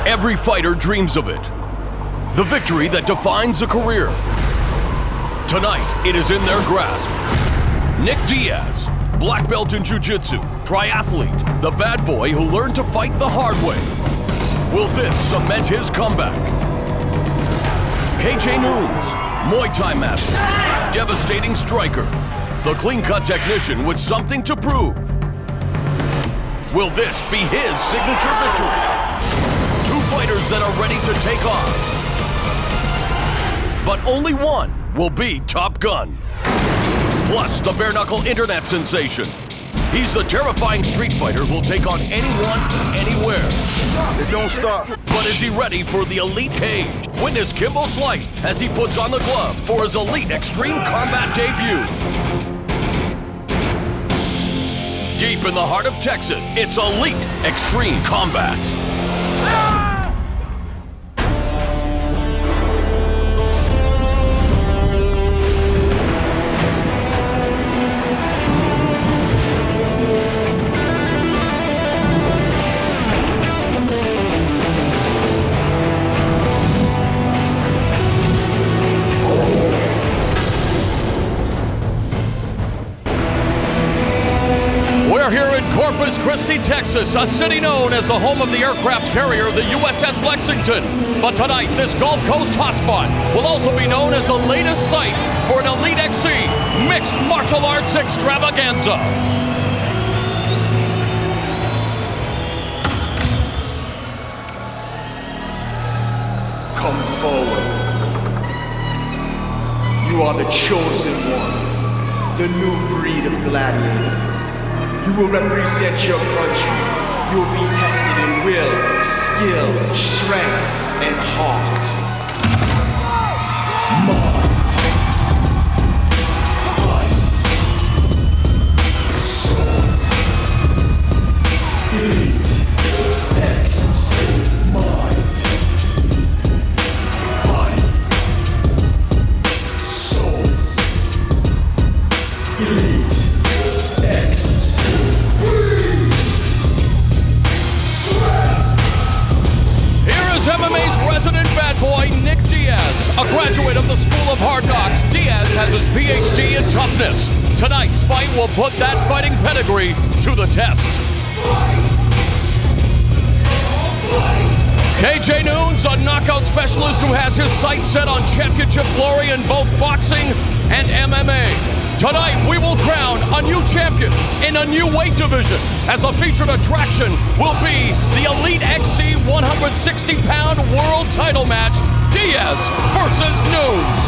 Every fighter dreams of it. The victory that defines a career. Tonight, it is in their grasp. Nick Diaz, black belt in jiu-jitsu, triathlete, the bad boy who learned to fight the hard way. Will this cement his comeback? KJ Noons, Muay Thai master, devastating striker, the clean-cut technician with something to prove. Will this be his signature victory? Two fighters that are ready to take on. But only one will be Top Gun. Plus, the bare-knuckle internet sensation. He's the terrifying street fighter who'll take on anyone, anywhere. It don't stop. But is he ready for the elite cage? Witness Kimbo Slice as he puts on the glove for his elite extreme combat debut. Deep in the heart of Texas, it's elite extreme combat. We're here in Corpus Christi, Texas, a city known as the home of the aircraft carrier, the USS Lexington. But tonight, this Gulf Coast hotspot will also be known as the latest site for an Elite XC mixed martial arts extravaganza. Come forward. You are the chosen one, the new breed of gladiator. You will represent your country. You will be tested in will, skill, strength, and heart. Mind, body, soul, elite, XC, mind, body, soul, elite, XC. MMA's resident bad boy, Nick Diaz. A graduate of the School of Hard Knocks, Diaz has his PhD in toughness. Tonight's fight will put that fighting pedigree to the test. KJ Noons, a knockout specialist who has his sights set on championship glory in both boxing and MMA. Tonight, we will crown a new champion in a new weight division, as a featured attraction will be the Elite XC 160-pound world title match, Diaz versus Noons.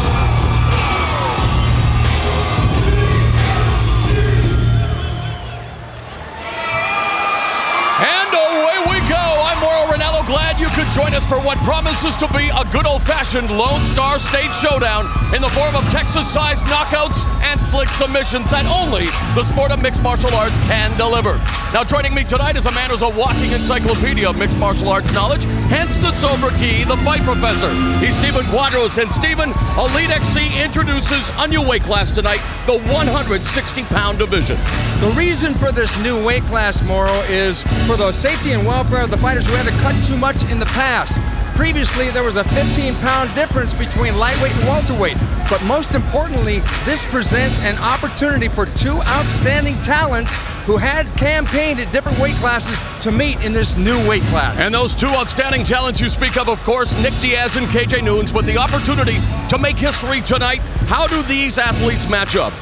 Glad you could join us for what promises to be a good old-fashioned Lone Star State showdown in the form of Texas-sized knockouts and slick submissions that only the sport of mixed martial arts can deliver. Now, joining me tonight is a man who's a walking encyclopedia of mixed martial arts knowledge, hence the sobriquet, the fight professor. He's Stephen Quadros, and Stephen, Elite XC introduces a new weight class tonight, the 160-pound division. The reason for this new weight class, Moro, is for the safety and welfare of the fighters who had to cut too much in the past. Previously, there was a 15-pound difference between lightweight and welterweight. But most importantly, this presents an opportunity for two outstanding talents who had campaigned at different weight classes to meet in this new weight class. And those two outstanding talents you speak of course, Nick Diaz and KJ Noons, with the opportunity to make history tonight. How do these athletes match up?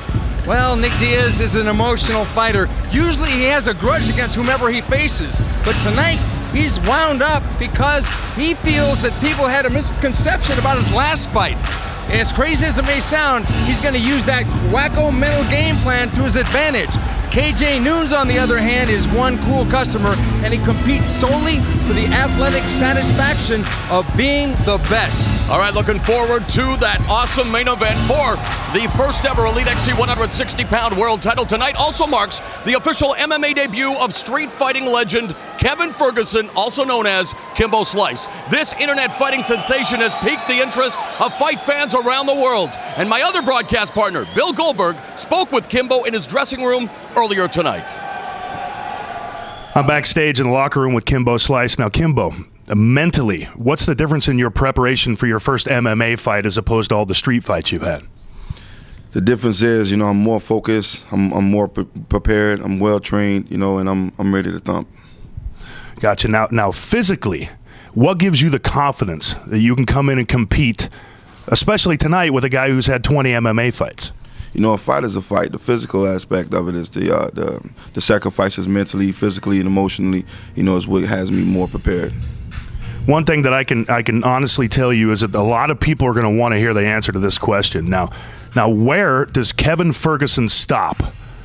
Well, Nick Diaz is an emotional fighter. Usually he has a grudge against whomever he faces. But tonight, he's wound up because he feels that people had a misconception about his last fight. And as crazy as it may sound, he's going to use that wacko mental game plan to his advantage. KJ Noons, on the other hand, is one cool customer, and he competes solely for the athletic satisfaction of being the best. All right, looking forward to that awesome main event for the first ever Elite XC 160-pound world title. Tonight also marks the official MMA debut of street fighting legend Kevin Ferguson, also known as Kimbo Slice. This internet fighting sensation has piqued the interest of fight fans around the world. And my other broadcast partner, Bill Goldberg, spoke with Kimbo in his dressing room earlier tonight. I'm backstage in the locker room with Kimbo Slice. Now, Kimbo, mentally, what's the difference in your preparation for your first MMA fight as opposed to all the street fights you've had? The difference is, I'm more focused, I'm more prepared, I'm well trained, and I'm ready to thump. Gotcha. Now physically, what gives you the confidence that you can come in and compete, especially tonight with a guy who's had 20 MMA fights? A fight is a fight. The physical aspect of it is the sacrifices mentally, physically, and emotionally, is what has me more prepared. One thing that I can honestly tell you is that a lot of people are going to want to hear the answer to this question. Now, where does Kevin Ferguson stop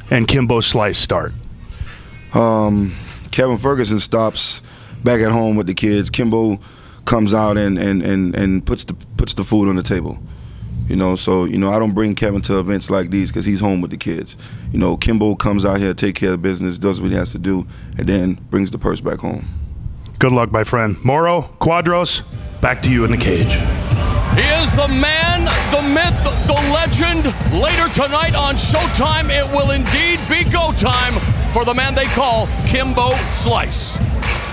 and Kimbo Slice start? Kevin Ferguson stops back at home with the kids. Kimbo comes out and puts the food on the table. So I don't bring Kevin to events like these because he's home with the kids. Kimbo comes out here, take care of business, does what he has to do, and then brings the purse back home. Good luck, my friend. Moro, Quadros, back to you in the cage. He is the man, the myth, the legend. Later tonight on Showtime, it will indeed be go time for the man they call Kimbo Slice.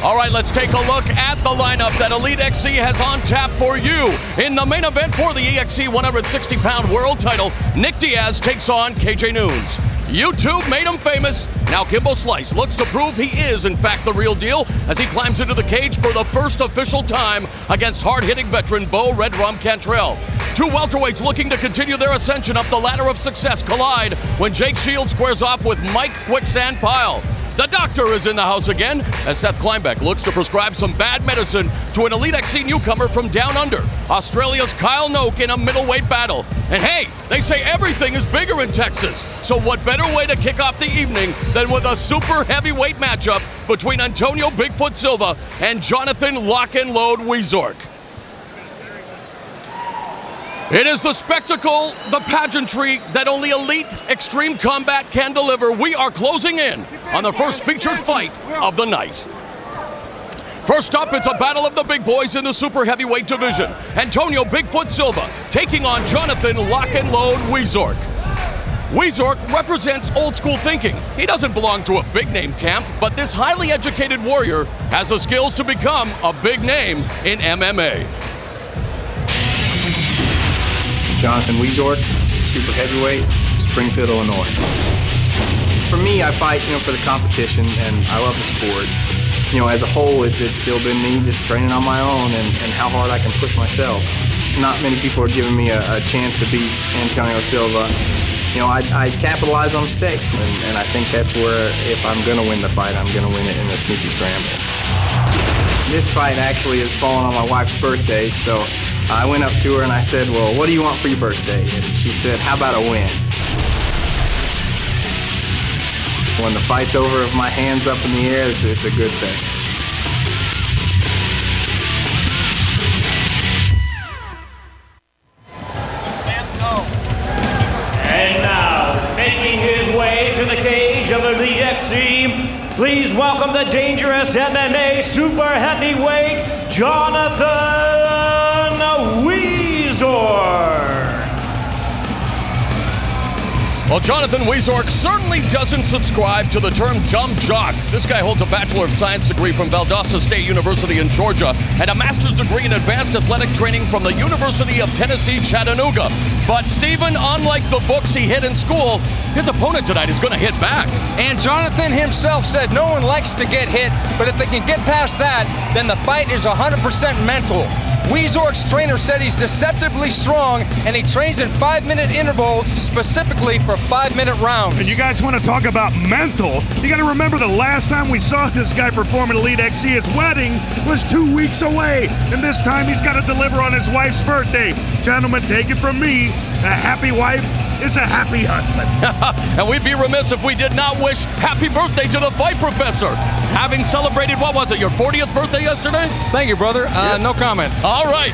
All right, let's take a look at the lineup that Elite XC has on tap for you. In the main event for the EXC 160-pound world title, Nick Diaz takes on KJ Noons. YouTube made him famous. Now Kimbo Slice looks to prove he is, in fact, the real deal as he climbs into the cage for the first official time against hard-hitting veteran Bo Red Rum Cantrell. Two welterweights looking to continue their ascension up the ladder of success collide when Jake Shields squares off with Mike Quicksand Pyle. The doctor is in the house again as Seth Kleinbeck looks to prescribe some bad medicine to an Elite XC newcomer from down under, Australia's Kyle Noke in a middleweight battle. And hey, they say everything is bigger in Texas, so what better way to kick off the evening than with a super heavyweight matchup between Antônio Bigfoot Silva and Jonathan Lock and Load Wiezorek. It is the spectacle, the pageantry that only elite extreme combat can deliver. We are closing in on the first featured fight of the night. First up, it's a battle of the big boys in the super heavyweight division. Antônio Bigfoot Silva taking on Jonathan Lock and Load Wiezorek. Wiezorek represents old school thinking. He doesn't belong to a big name camp, but this highly educated warrior has the skills to become a big name in MMA. Jonathan Wiezorek, super heavyweight, Springfield, Illinois. For me, I fight, for the competition, and I love the sport. As a whole, it's still been me just training on my own and how hard I can push myself. Not many people are giving me a chance to beat Antônio Silva. I capitalize on mistakes, and I think that's where, if I'm going to win the fight, I'm going to win it in a sneaky scramble. This fight actually is falling on my wife's birthday, so I went up to her and I said, well, what do you want for your birthday? And she said, how about a win? When the fight's over, if my hand's up in the air, it's a good thing. And now, making his way to the cage of Elite XC, please welcome the dangerous MMA super heavyweight, Jonathan Wiezorek. Well, Jonathan Wiezorek certainly doesn't subscribe to the term dumb jock. This guy holds a Bachelor of Science degree from Valdosta State University in Georgia and a master's degree in advanced athletic training from the University of Tennessee, Chattanooga. But Stephen, unlike the books he hit in school, his opponent tonight is going to hit back. And Jonathan himself said no one likes to get hit, but if they can get past that, then the fight is 100% mental. Wiezorek's trainer said he's deceptively strong, and he trains in 5-minute intervals specifically for 5-minute rounds. And you guys want to talk about mental? You got to remember the last time we saw this guy perform at Elite XC, his wedding was 2 weeks away, and this time he's got to deliver on his wife's birthday. Gentlemen, take it from me, a happy wife is a happy husband. And we'd be remiss if we did not wish happy birthday to the fight professor. Having celebrated, what was it, your 40th birthday yesterday? Thank you, brother. No comment. All right.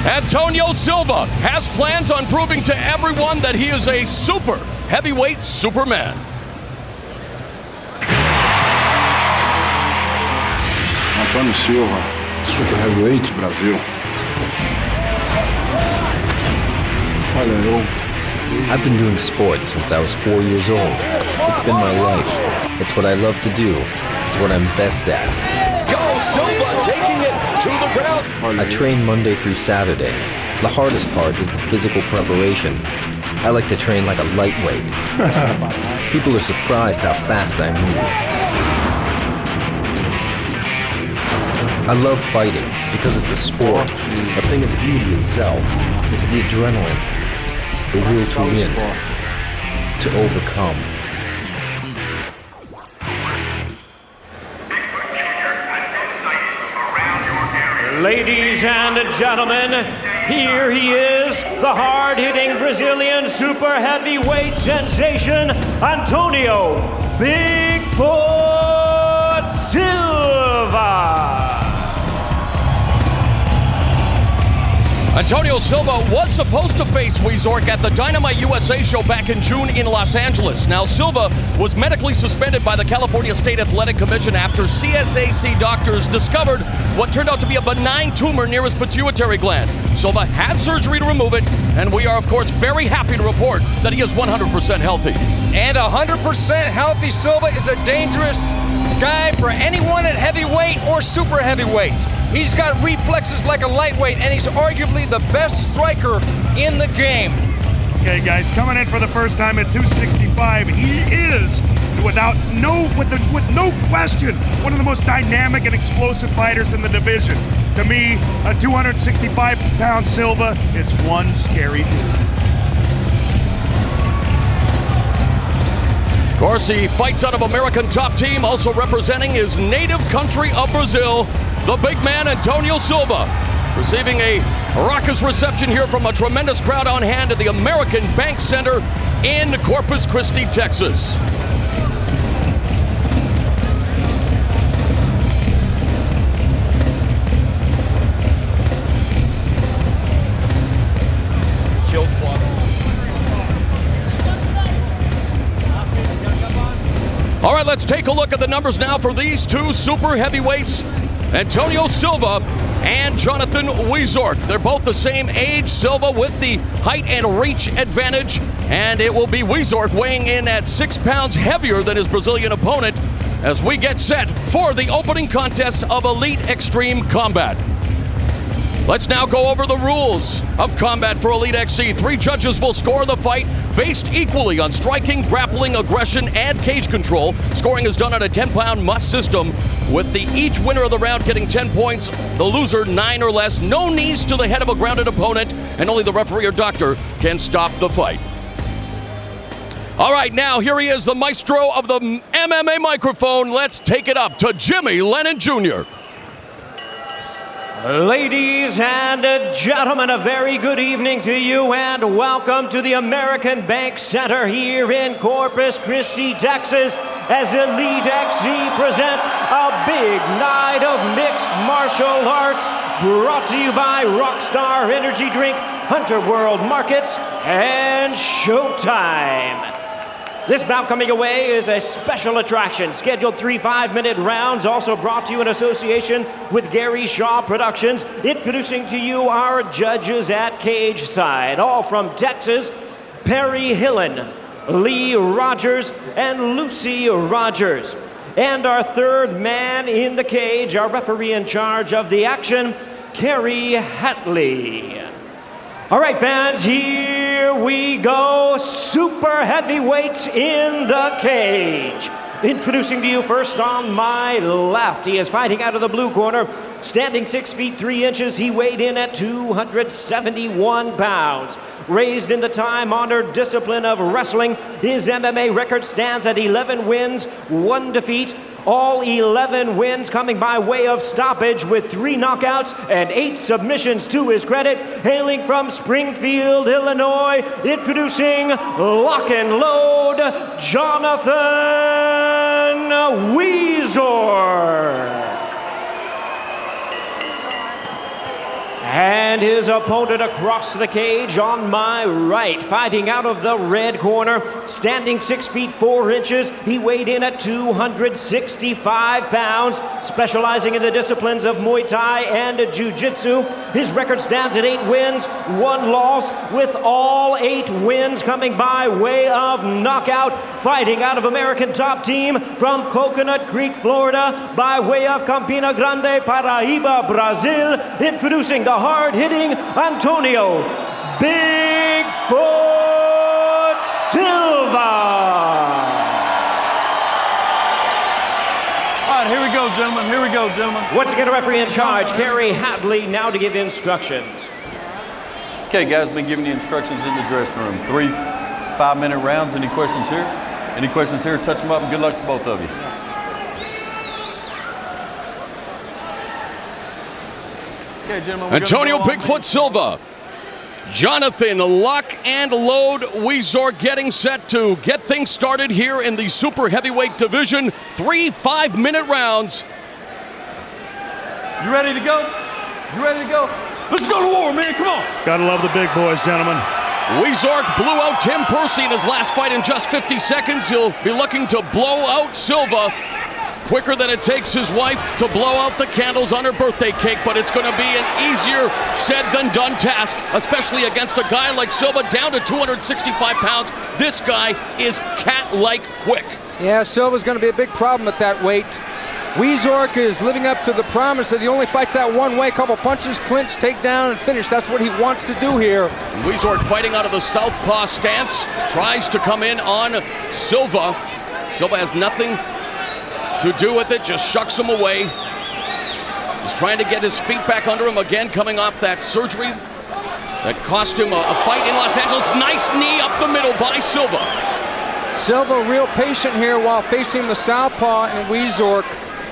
Antônio Silva has plans on proving to everyone that he is a super heavyweight superman. Antônio Silva, super heavyweight, Brasil. Olha, I've been doing sports since I was 4 years old. It's been my life. It's what I love to do. It's what I'm best at. Go Silva taking it to the ground. I train Monday through Saturday. The hardest part is the physical preparation. I like to train like a lightweight. People are surprised how fast I move. I love fighting because it's a sport, a thing of beauty itself. The adrenaline, the will to win, to overcome. Ladies and gentlemen, here he is, the hard-hitting Brazilian super heavyweight sensation, Antônio Bigfoot Silva. Antonio Silva was supposed to face Wiezorek at the Dynamite USA show back in June in Los Angeles. Now, Silva was medically suspended by the California State Athletic Commission after CSAC doctors discovered what turned out to be a benign tumor near his pituitary gland. Silva had surgery to remove it, and we are, of course, very happy to report that he is 100% healthy. And 100% healthy Silva is a dangerous guy for anyone at heavyweight or super heavyweight. He's got reflexes like a lightweight, and he's arguably the best striker in the game. Okay, guys, coming in for the first time at 265, he is, with no question, one of the most dynamic and explosive fighters in the division. To me, a 265-pound Silva is one scary dude. Of course, he fights out of American Top Team, also representing his native country of Brazil, the big man, Antonio Silva, receiving a raucous reception here from a tremendous crowd on hand at the American Bank Center in Corpus Christi, Texas. All right, let's take a look at the numbers now for these two super heavyweights, Antonio Silva and Jonathan Wiezorek. They're both the same age, Silva with the height and reach advantage, and it will be Wiezorek weighing in at 6 pounds heavier than his Brazilian opponent as we get set for the opening contest of Elite Extreme Combat. Let's now go over the rules of combat for Elite XC. 3 judges will score the fight based equally on striking, grappling, aggression, and cage control. Scoring is done on a 10-pound must system, with each winner of the round getting 10 points, the loser 9 or less. No knees to the head of a grounded opponent, and only the referee or doctor can stop the fight. All right, now here he is, the maestro of the MMA microphone. Let's take it up to Jimmy Lennon Jr. Ladies and gentlemen, a very good evening to you and welcome to the American Bank Center here in Corpus Christi, Texas, as Elite XC presents a big night of mixed martial arts brought to you by Rockstar Energy Drink, Hunter World Markets, and Showtime. This bout coming away is a special attraction. Scheduled 3 5-minute rounds, also brought to you in association with Gary Shaw Productions. Introducing to you our judges at cage side, all from Texas, Perry Hillen, Lee Rogers, and Lucy Rogers. And our third man in the cage, our referee in charge of the action, Kerry Hatley. All right, fans, here we go. Super heavyweights in the cage. Introducing to you first on my left, he is fighting out of the blue corner, standing 6 feet 3 inches. He weighed in at 271 pounds. Raised in the time-honored discipline of wrestling, his MMA record stands at 11 wins, 1 defeat. All 11 wins coming by way of stoppage, with 3 knockouts and 8 submissions to his credit. Hailing from Springfield, Illinois, introducing Lock and Load, Jonathan Wiezorek. And his opponent across the cage on my right, fighting out of the red corner, standing 6 feet 4 inches. He weighed in at 265 pounds, specializing in the disciplines of Muay Thai and Jiu-Jitsu. His record stands at 8 wins, 1 loss, with all 8 wins coming by way of knockout. Fighting out of American Top Team from Coconut Creek, Florida, by way of Campina Grande, Paraíba, Brazil, introducing the hard-hitting Antônio Bigfoot Silva. All right, here we go, gentlemen. Here we go, gentlemen. Once again, a referee in charge, Kerry Hadley, now to give instructions. Okay, guys, been giving you instructions in the dressing room. 3 5-minute rounds. Any questions here? Any questions here? Touch them up, and good luck to both of you. Okay, gentlemen. Antônio Bigfoot Silva, Jonathan Lock and Load Wiezorek getting set to get things started here in the super heavyweight division. 3 5-minute rounds. You ready to go? You ready to go? Let's go to war, man. Come on. Gotta love the big boys, gentlemen. Wiezorek blew out Tim Percy in his last fight in just 50 seconds. He'll be looking to blow out Silva quicker than it takes his wife to blow out the candles on her birthday cake, but it's going to be an easier said than done task, especially against a guy like Silva down to 265 pounds. This guy is cat-like quick. Yeah, Silva's going to be a big problem at that weight. Wiezorek is living up to the promise that he only fights that one way. Couple punches, clinch, take down, and finish. That's what he wants to do here. Wiezorek fighting out of the southpaw stance, tries to come in on Silva. Silva has nothing to do with it, just shucks him away. He's trying to get his feet back under him again, coming off that surgery that cost him a fight in Los Angeles. Nice knee up the middle by Silva. Silva real patient here while facing the southpaw and Wiezorek.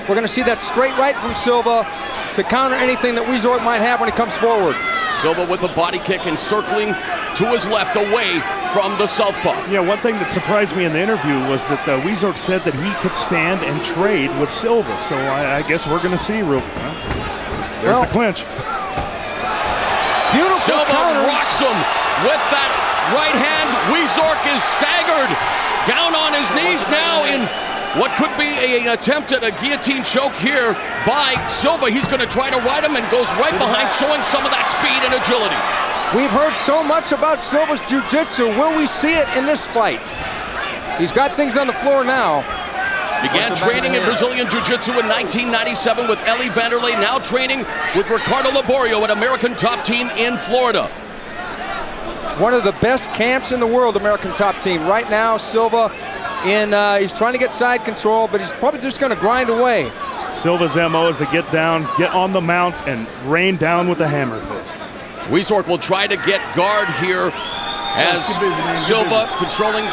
We're going to see that straight right from Silva to counter anything that Wiezorek might have when he comes forward. Silva with a body kick encircling to his left away from the southpaw. Yeah, one thing that surprised me in the interview was that Wiezorek said that he could stand and trade with Silva. So I guess we're going to see real. There's the clinch. Beautiful Silva counters. rocks him with that right hand. Wiezorek is staggered down on his knees now in what could be an attempt at a guillotine choke here by Silva. He's going to try to ride him and goes right behind, showing some of that speed and agility. We've heard so much about Silva's jiu-jitsu. Will we see it in this fight? He's got things on the floor now. Began training in Brazilian Jiu-Jitsu in 1997 with Eli Vanderlei, now training with Ricardo Laborio at American Top Team in Florida. One of the best camps in the world, American Top Team. Right now, Silva, he's trying to get side control, but he's probably just going to grind away. Silva's MO is to get down, get on the mount, and rain down with the hammer fists. Wiezorek will try to get guard here as Silva controlling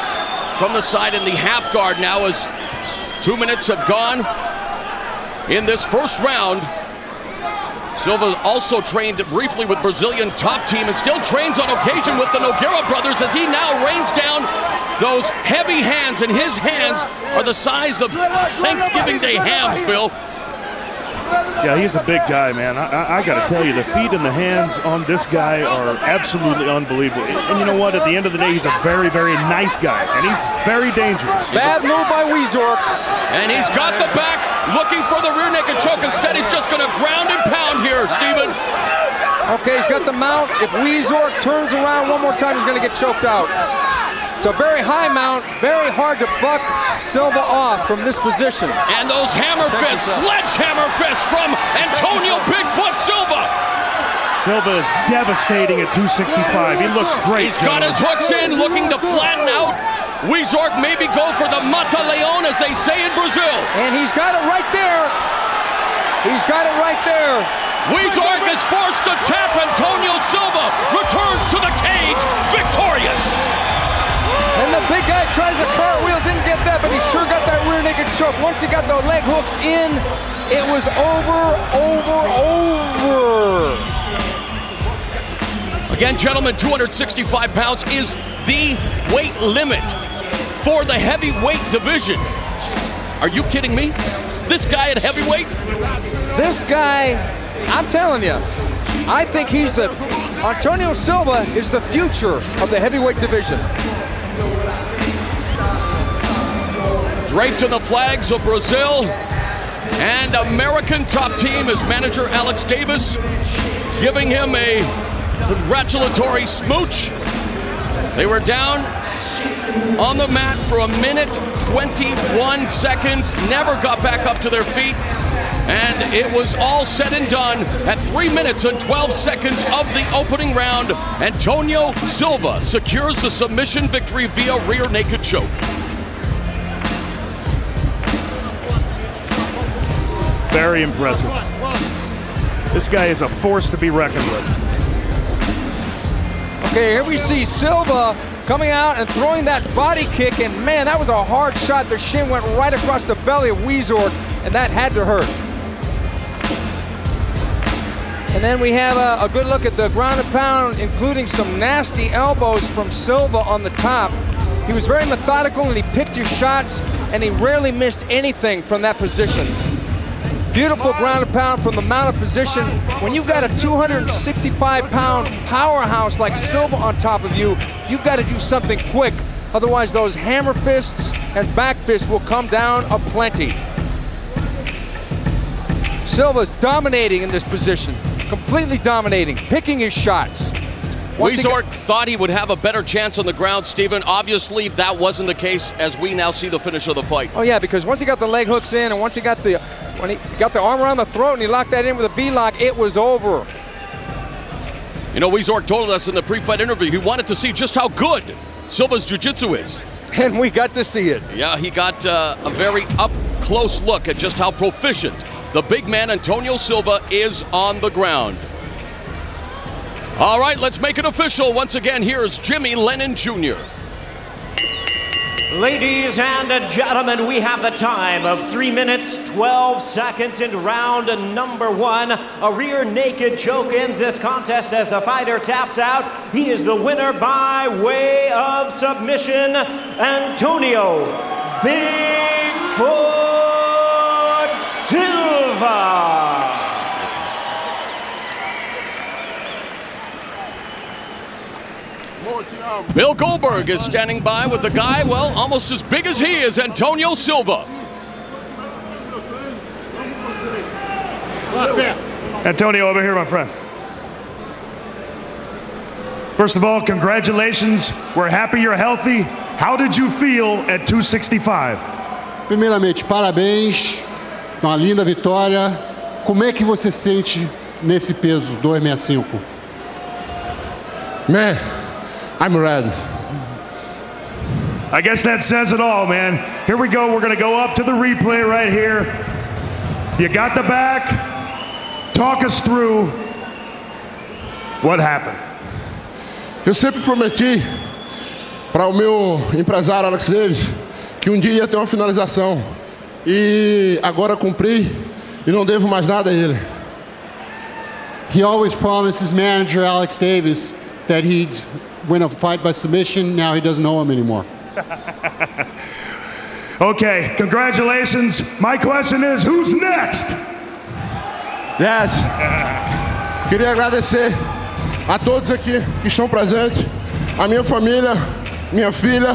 from the side in the half guard now as 2 minutes have gone in this first round. Silva also trained briefly with Brazilian Top Team and still trains on occasion with the Nogueira brothers as he now rains down those heavy hands, and his hands are the size of Thanksgiving Day hams, Bill. Yeah, he's a big guy, man. I got to tell you, the feet and the hands on this guy are absolutely unbelievable. And you know what? At the end of the day, he's a very, very nice guy, and he's very dangerous. Bad move by Wiezorek. And he's got the back, looking for the rear naked choke. Instead, he's just going to ground and pound here, Steven. Okay, he's got the mount. If Wiezorek turns around one more time, he's going to get choked out. It's a very high mount, very hard to buck Silva off from this position. And those hammer fists, sledgehammer fists from Antônio Bigfoot Silva. Silva is devastating at 265. He looks great. He's got his hooks in, looking to flatten out. Wiezorek maybe go for the Mata Leon, as they say in Brazil. And he's got it right there. He's got it right there. Wiezorek is forced to tap. Antônio Silva returns to the cage, victorious. And the big guy tries a cartwheel, didn't get that, but he sure got that rear naked choke. Once he got the leg hooks in, it was over. Again, gentlemen, 265 pounds is the weight limit for the heavyweight division. Are you kidding me? This guy at heavyweight? This guy, I'm telling you, I think Antônio Silva is the future of the heavyweight division. Draped in the flags of Brazil and American top team is manager Alex Davis, giving him a congratulatory smooch. They were down on the mat for 1 minute, 21 seconds, never got back up to their feet, and it was all said and done at 3 minutes and 12 seconds of the opening round. Antônio Silva secures the submission victory via rear naked choke. Very impressive. This guy is a force to be reckoned with. Okay, here we see Silva coming out and throwing that body kick, and man, that was a hard shot. The shin went right across the belly of Wiezorek, and that had to hurt. And then we have a good look at the ground and pound, including some nasty elbows from Silva on the top. He was very methodical, and he picked his shots, and he rarely missed anything from that position. Beautiful ground and pound from the mounted position. When you've got a 265-pound powerhouse like Silva on top of you, you've got to do something quick. Otherwise, those hammer fists and back fists will come down aplenty. Silva's dominating in this position, completely dominating, picking his shots. Wiezorek thought he would have a better chance on the ground, Stephen. Obviously, that wasn't the case as we now see the finish of the fight. Oh yeah, because once he got the leg hooks in and once he got the arm around the throat and he locked that in with a V-lock, it was over. You know, Wiezorek told us in the pre-fight interview he wanted to see just how good Silva's jiu-jitsu is. And we got to see it. Yeah, he got a very up-close look at just how proficient the big man Antônio Silva is on the ground. All right, let's make it official. Once again, here's Jimmy Lennon Jr. Ladies and gentlemen, we have the time of 3 minutes, 12 seconds in round number 1. A rear naked choke ends this contest as the fighter taps out. He is the winner by way of submission, Antônio Bigfoot Silva. Bill Goldberg is standing by with the guy, well, almost as big as he is, Antônio Silva. Antonio, over here, my friend. First of all, congratulations. We're happy you're healthy. How did you feel at 265? Primeiramente, parabéns. Uma linda vitória. Como é que você sente nesse peso, 265? Man, I'm ready. I guess that says it all, man. Here we go. We're going to go up to the replay right here. You got the back. Talk us through what happened. Eu sempre prometi para o meu empresário Alex Davis que dia ia ter uma finalização. E agora cumpri e não devo mais nada a ele. He always promised his manager Alex Davis that he'd win a fight by submission. Now he doesn't know him anymore. Okay, congratulations. My question is, who's next? Yes. Queria agradecer a todos aqui que estão presentes, a minha família, minha filha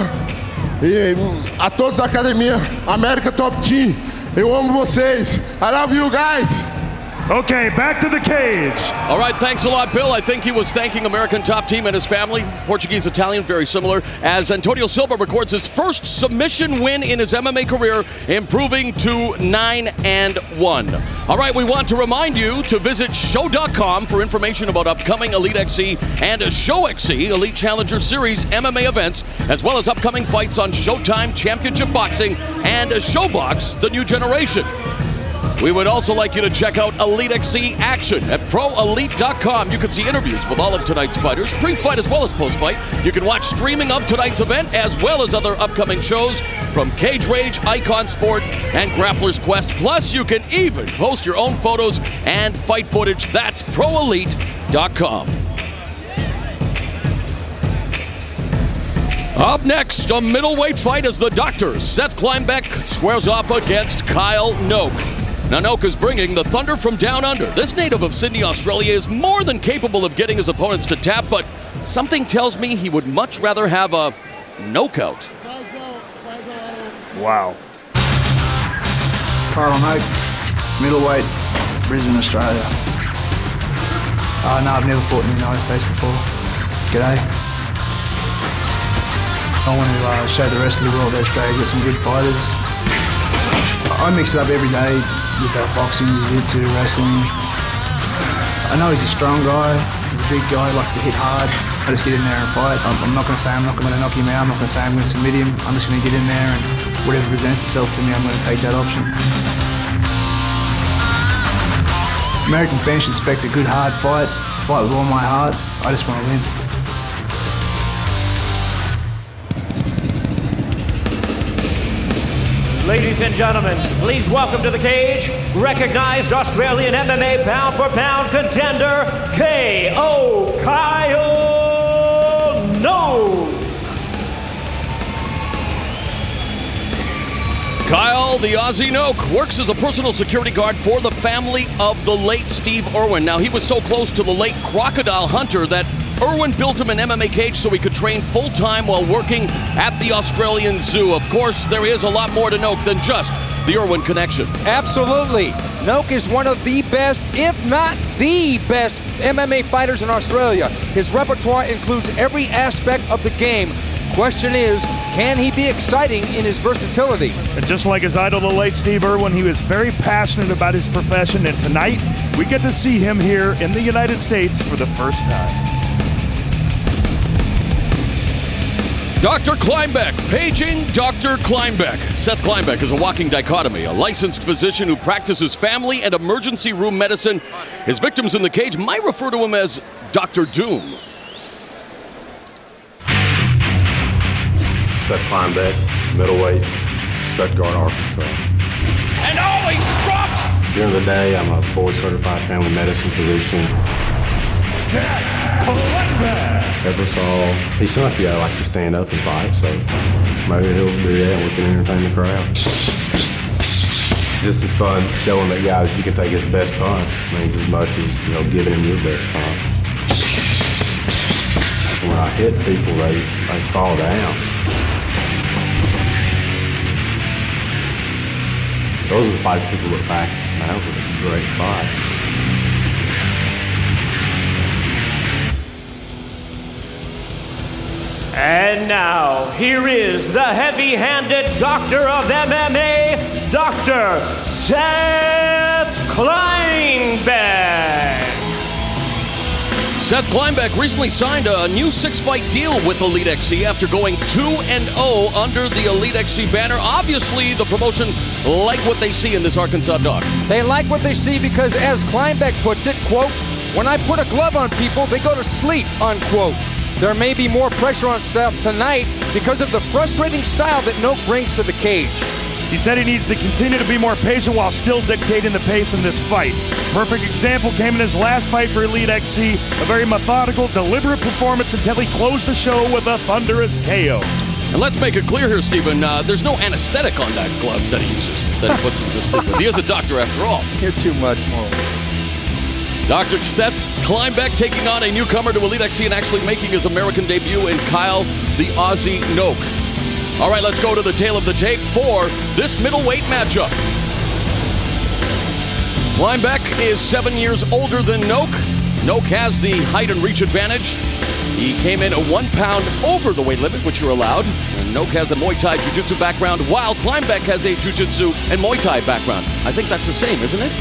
e a todos da academia America Top Team. Eu amo vocês. I love you guys. Okay, back to the cage. All right, thanks a lot, Bill. I think he was thanking American Top Team and his family. Portuguese, Italian, very similar. As Antônio Silva records his first submission win in his MMA career, improving to 9-1. All right, we want to remind you to visit show.com for information about upcoming Elite XC and Show XC Elite Challenger Series MMA events, as well as upcoming fights on Showtime Championship Boxing and Showbox, the new generation. We would also like you to check out Elite XC action at ProElite.com. You can see interviews with all of tonight's fighters, pre-fight as well as post-fight. You can watch streaming of tonight's event as well as other upcoming shows from Cage Rage, Icon Sport, and Grappler's Quest. Plus, you can even post your own photos and fight footage. That's ProElite.com. Up next, a middleweight fight as the doctor, Seth Kleinbeck, squares off against Kyle Noke. Now Noke is bringing the Thunder from down under. This native of Sydney, Australia is more than capable of getting his opponents to tap, but something tells me he would much rather have a knockout. Wow. Kyle Noke, middleweight, Brisbane, Australia. No, I've never fought in the United States before. G'day. I want to show the rest of the world that Australia's got some good fighters. I mix it up every day with boxing, jiu-jitsu, wrestling. I know he's a strong guy, he's a big guy, likes to hit hard. I just get in there and fight. I'm not going to say I'm not going to knock him out, I'm not going to say I'm going to submit him. I'm just going to get in there and whatever presents itself to me, I'm going to take that option. American fans should expect a good, hard fight with all my heart. I just want to win. Ladies and gentlemen, please welcome to the cage, recognized Australian MMA pound-for-pound contender, K.O. Kyle Noke. Kyle, the Aussie Noke, works as a personal security guard for the family of the late Steve Irwin. Now, he was so close to the late Crocodile Hunter that Irwin built him an MMA cage so he could train full-time while working at the Australian Zoo. Of course, there is a lot more to Noke than just the Irwin connection. Absolutely. Noke is one of the best, if not the best, MMA fighters in Australia. His repertoire includes every aspect of the game. Question is, can he be exciting in his versatility? And just like his idol, the late Steve Irwin, he was very passionate about his profession, and tonight we get to see him here in the United States for the first time. Dr. Kleinbeck, paging Dr. Kleinbeck. Seth Kleinbeck is a walking dichotomy, a licensed physician who practices family and emergency room medicine. His victims in the cage might refer to him as Dr. Doom. Seth Kleinbeck, middleweight, Stuttgart, Arkansas. And always drops! During the day, I'm a board-certified family medicine physician. Seth Kleinbeck! Ever saw, he seems like he likes to stand up and fight, so maybe he'll do that and we can entertain the crowd. Just as fun showing that guys you can take his best punch means as much as, giving him your best punch. When I hit people, they fall down. Those are the fights people look back and say, man, that was a great fight. And now, here is the heavy-handed doctor of MMA, Dr. Seth Kleinbeck. Seth Kleinbeck recently signed a new 6-fight deal with Elite XC after going 2-0 under the Elite XC banner. Obviously, the promotion like what they see in this Arkansas dog. They like what they see because, as Kleinbeck puts it, quote, when I put a glove on people, they go to sleep, unquote. There may be more pressure on Seth tonight because of the frustrating style that Noke brings to the cage. He said he needs to continue to be more patient while still dictating the pace in this fight. Perfect example came in his last fight for Elite XC, a very methodical, deliberate performance until he closed the show with a thunderous KO. And let's make it clear here, Stephen, there's no anesthetic on that glove that he uses, that he puts him to sleep with. He is a doctor after all. You're too much more. Dr. Seth Kleinbeck taking on a newcomer to Elite XC and actually making his American debut in Kyle, the Aussie Noke. All right, let's go to the tail of the tape for this middleweight matchup. Kleinbeck is 7 years older than Noke. Noke has the height and reach advantage. He came in 1 pound over the weight limit, which you're allowed. And Noke has a Muay Thai Jiu-Jitsu background, while Kleinbeck has a Jiu-Jitsu and Muay Thai background. I think that's the same, isn't it?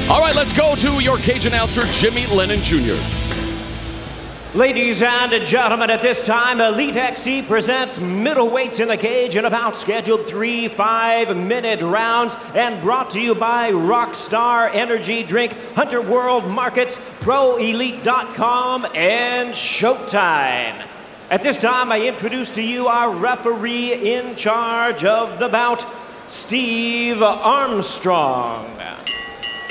All right, let's go to your cage announcer, Jimmy Lennon Jr. Ladies and gentlemen, at this time, Elite XC presents middleweights in the cage in about scheduled 3 5-minute rounds, and brought to you by Rockstar Energy Drink, Hunter World Markets, ProElite.com, and Showtime. At this time, I introduce to you our referee in charge of the bout, Steve Armstrong.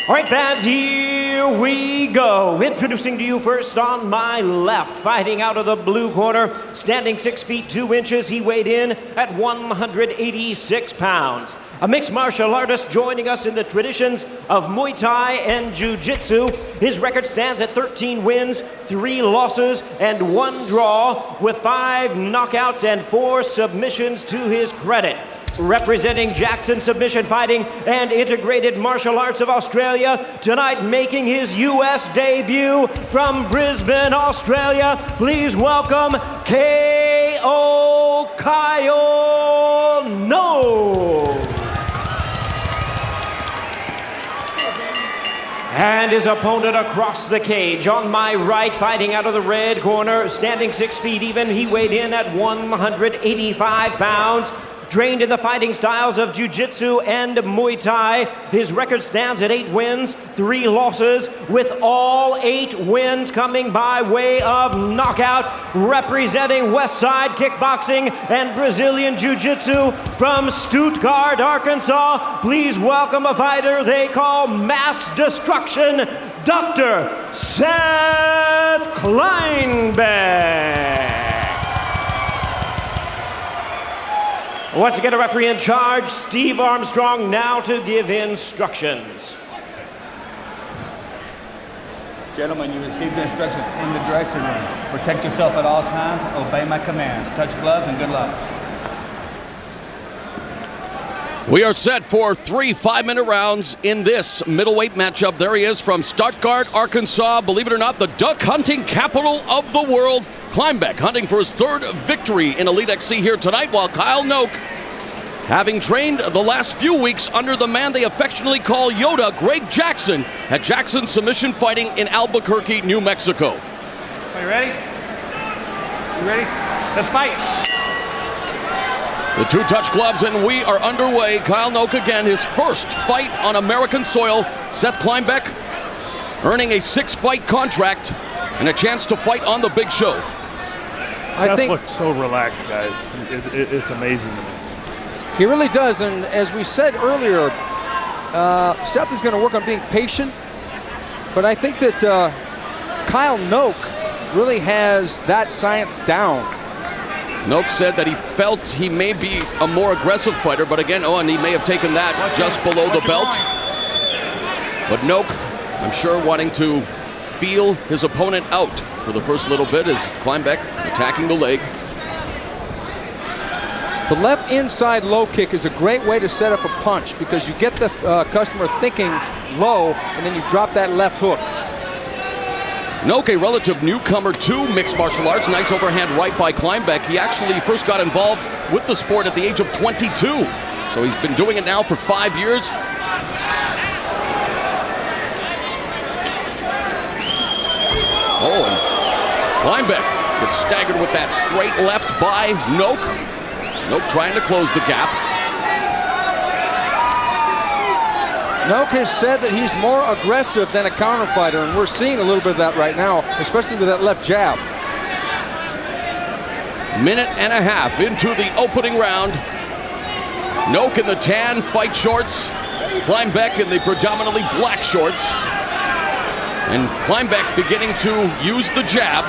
All right, fans, here we go. Introducing to you first on my left, fighting out of the blue corner, standing 6 feet 2 inches. He weighed in at 186 pounds. a mixed martial artist joining us in the traditions of Muay Thai and Jiu-Jitsu. His record stands at 13 wins, 3 losses, and 1 draw, with 5 knockouts and 4 submissions to his credit. Representing Jackson Submission Fighting and Integrated Martial Arts of Australia, tonight making his U.S. debut from Brisbane, Australia, please welcome K.O. Kyle Noke. And his opponent across the cage on my right, fighting out of the red corner, standing 6 feet even, he weighed in at 185 pounds. Trained in the fighting styles of Jiu-Jitsu and Muay Thai, his record stands at 8 wins, 3 losses, with all 8 wins coming by way of knockout. Representing Westside Kickboxing and Brazilian Jiu-Jitsu from Stuttgart, Arkansas, please welcome a fighter they call Mass Destruction, Dr. Seth Kleinbeck. Once again, a referee in charge, Steve Armstrong, now to give instructions. Gentlemen, you received the instructions in the dressing room. Protect yourself at all times, obey my commands. Touch gloves and good luck. We are set for 3 5-minute rounds in this middleweight matchup. There he is from Stuttgart, Arkansas. Believe it or not, the duck hunting capital of the world. Kleinbeck hunting for his 3rd victory in Elite XC here tonight, while Kyle Noke, having trained the last few weeks under the man they affectionately call Yoda, Greg Jackson, at Jackson Submission Fighting in Albuquerque, New Mexico. Are you ready? You ready? Let's fight. The 2 touch gloves, and we are underway. Kyle Noke again, his first fight on American soil. Seth Kleinbeck earning a 6-fight contract and a chance to fight on the big show. Seth looks so relaxed, guys. It's amazing to me. He really does, and as we said earlier, Seth is going to work on being patient, but I think that Kyle Noke really has that science down. Noke said that he felt he may be a more aggressive fighter, but again, and he may have taken that just below the belt. But Noke, I'm sure, wanting to feel his opponent out for the first little bit as Kleinbeck attacking the leg. The left inside low kick is a great way to set up a punch because you get the customer thinking low and then you drop that left hook. Noke, a relative newcomer to mixed martial arts, nice overhand right by Kleinbeck. He actually first got involved with the sport at the age of 22, so he's been doing it now for 5 years. Oh, and Kleinbeck gets staggered with that straight left by Noke. Noke trying to close the gap. Noke has said that he's more aggressive than a counter fighter, and we're seeing a little bit of that right now, especially with that left jab. Minute and a half into the opening round. Noke in the tan fight shorts. Kleinbeck in the predominantly black shorts. And Kleinbeck beginning to use the jab.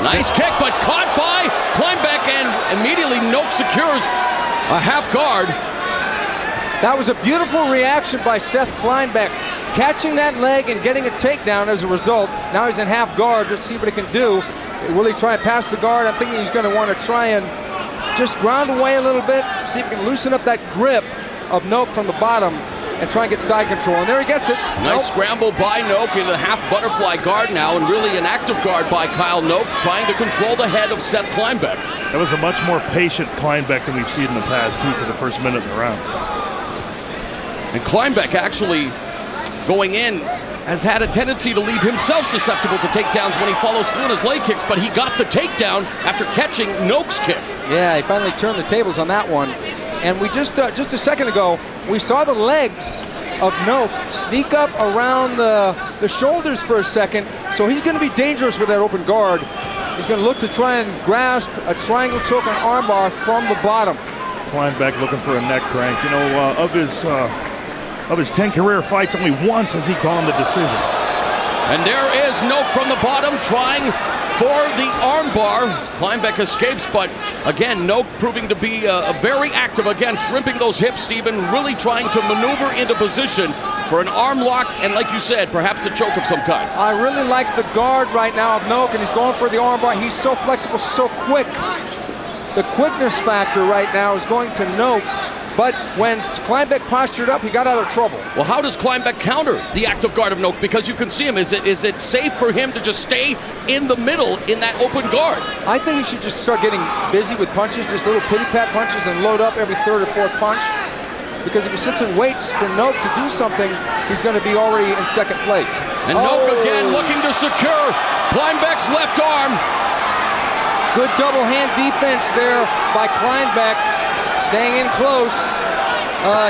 Nice kick, but caught by Kleinbeck, and immediately Noke secures a half guard. That was a beautiful reaction by Seth Kleinbeck, catching that leg and getting a takedown as a result. Now he's in half guard. Let's see what he can do. Will he try and pass the guard? I'm thinking he's going to want to try and just ground away a little bit, see if he can loosen up that grip of Noke from the bottom and try and get side control. And there he gets it. Nice scramble by Noke in the half butterfly guard now, and really an active guard by Kyle Noke, trying to control the head of Seth Kleinbeck. That was a much more patient Kleinbeck than we've seen in the past, too, for the first minute in the round. And Kleinbeck actually going in has had a tendency to leave himself susceptible to takedowns when he follows through on his leg kicks, but he got the takedown after catching Noke's kick. Yeah, he finally turned the tables on that one. And we just a second ago, we saw the legs of Noke sneak up around the shoulders for a second, so he's going to be dangerous with that open guard. He's going to look to try and grasp a triangle choke on armbar from the bottom. Kleinbeck looking for a neck crank. You know, of his 10 career fights, only once has he gone the decision. And there is Noke from the bottom, trying for the armbar. Kleinbeck escapes, but again, Noke proving to be very active again, shrimping those hips, Stephen, really trying to maneuver into position for an arm lock, and like you said, perhaps a choke of some kind. I really like the guard right now of Noke, and he's going for the armbar. He's so flexible, so quick. The quickness factor right now is going to Noke, but when Kleinbeck postured up, he got out of trouble. Well, how does Kleinbeck counter the active guard of Noke? Because you can see him. Is it safe for him to just stay in the middle in that open guard? I think he should just start getting busy with punches, just little pity-pat punches, and load up every third or fourth punch. Because if he sits and waits for Noke to do something, he's going to be already in second place. And Noke again looking to secure Kleinbeck's left arm. Good double hand defense there by Kleinbeck, staying in close.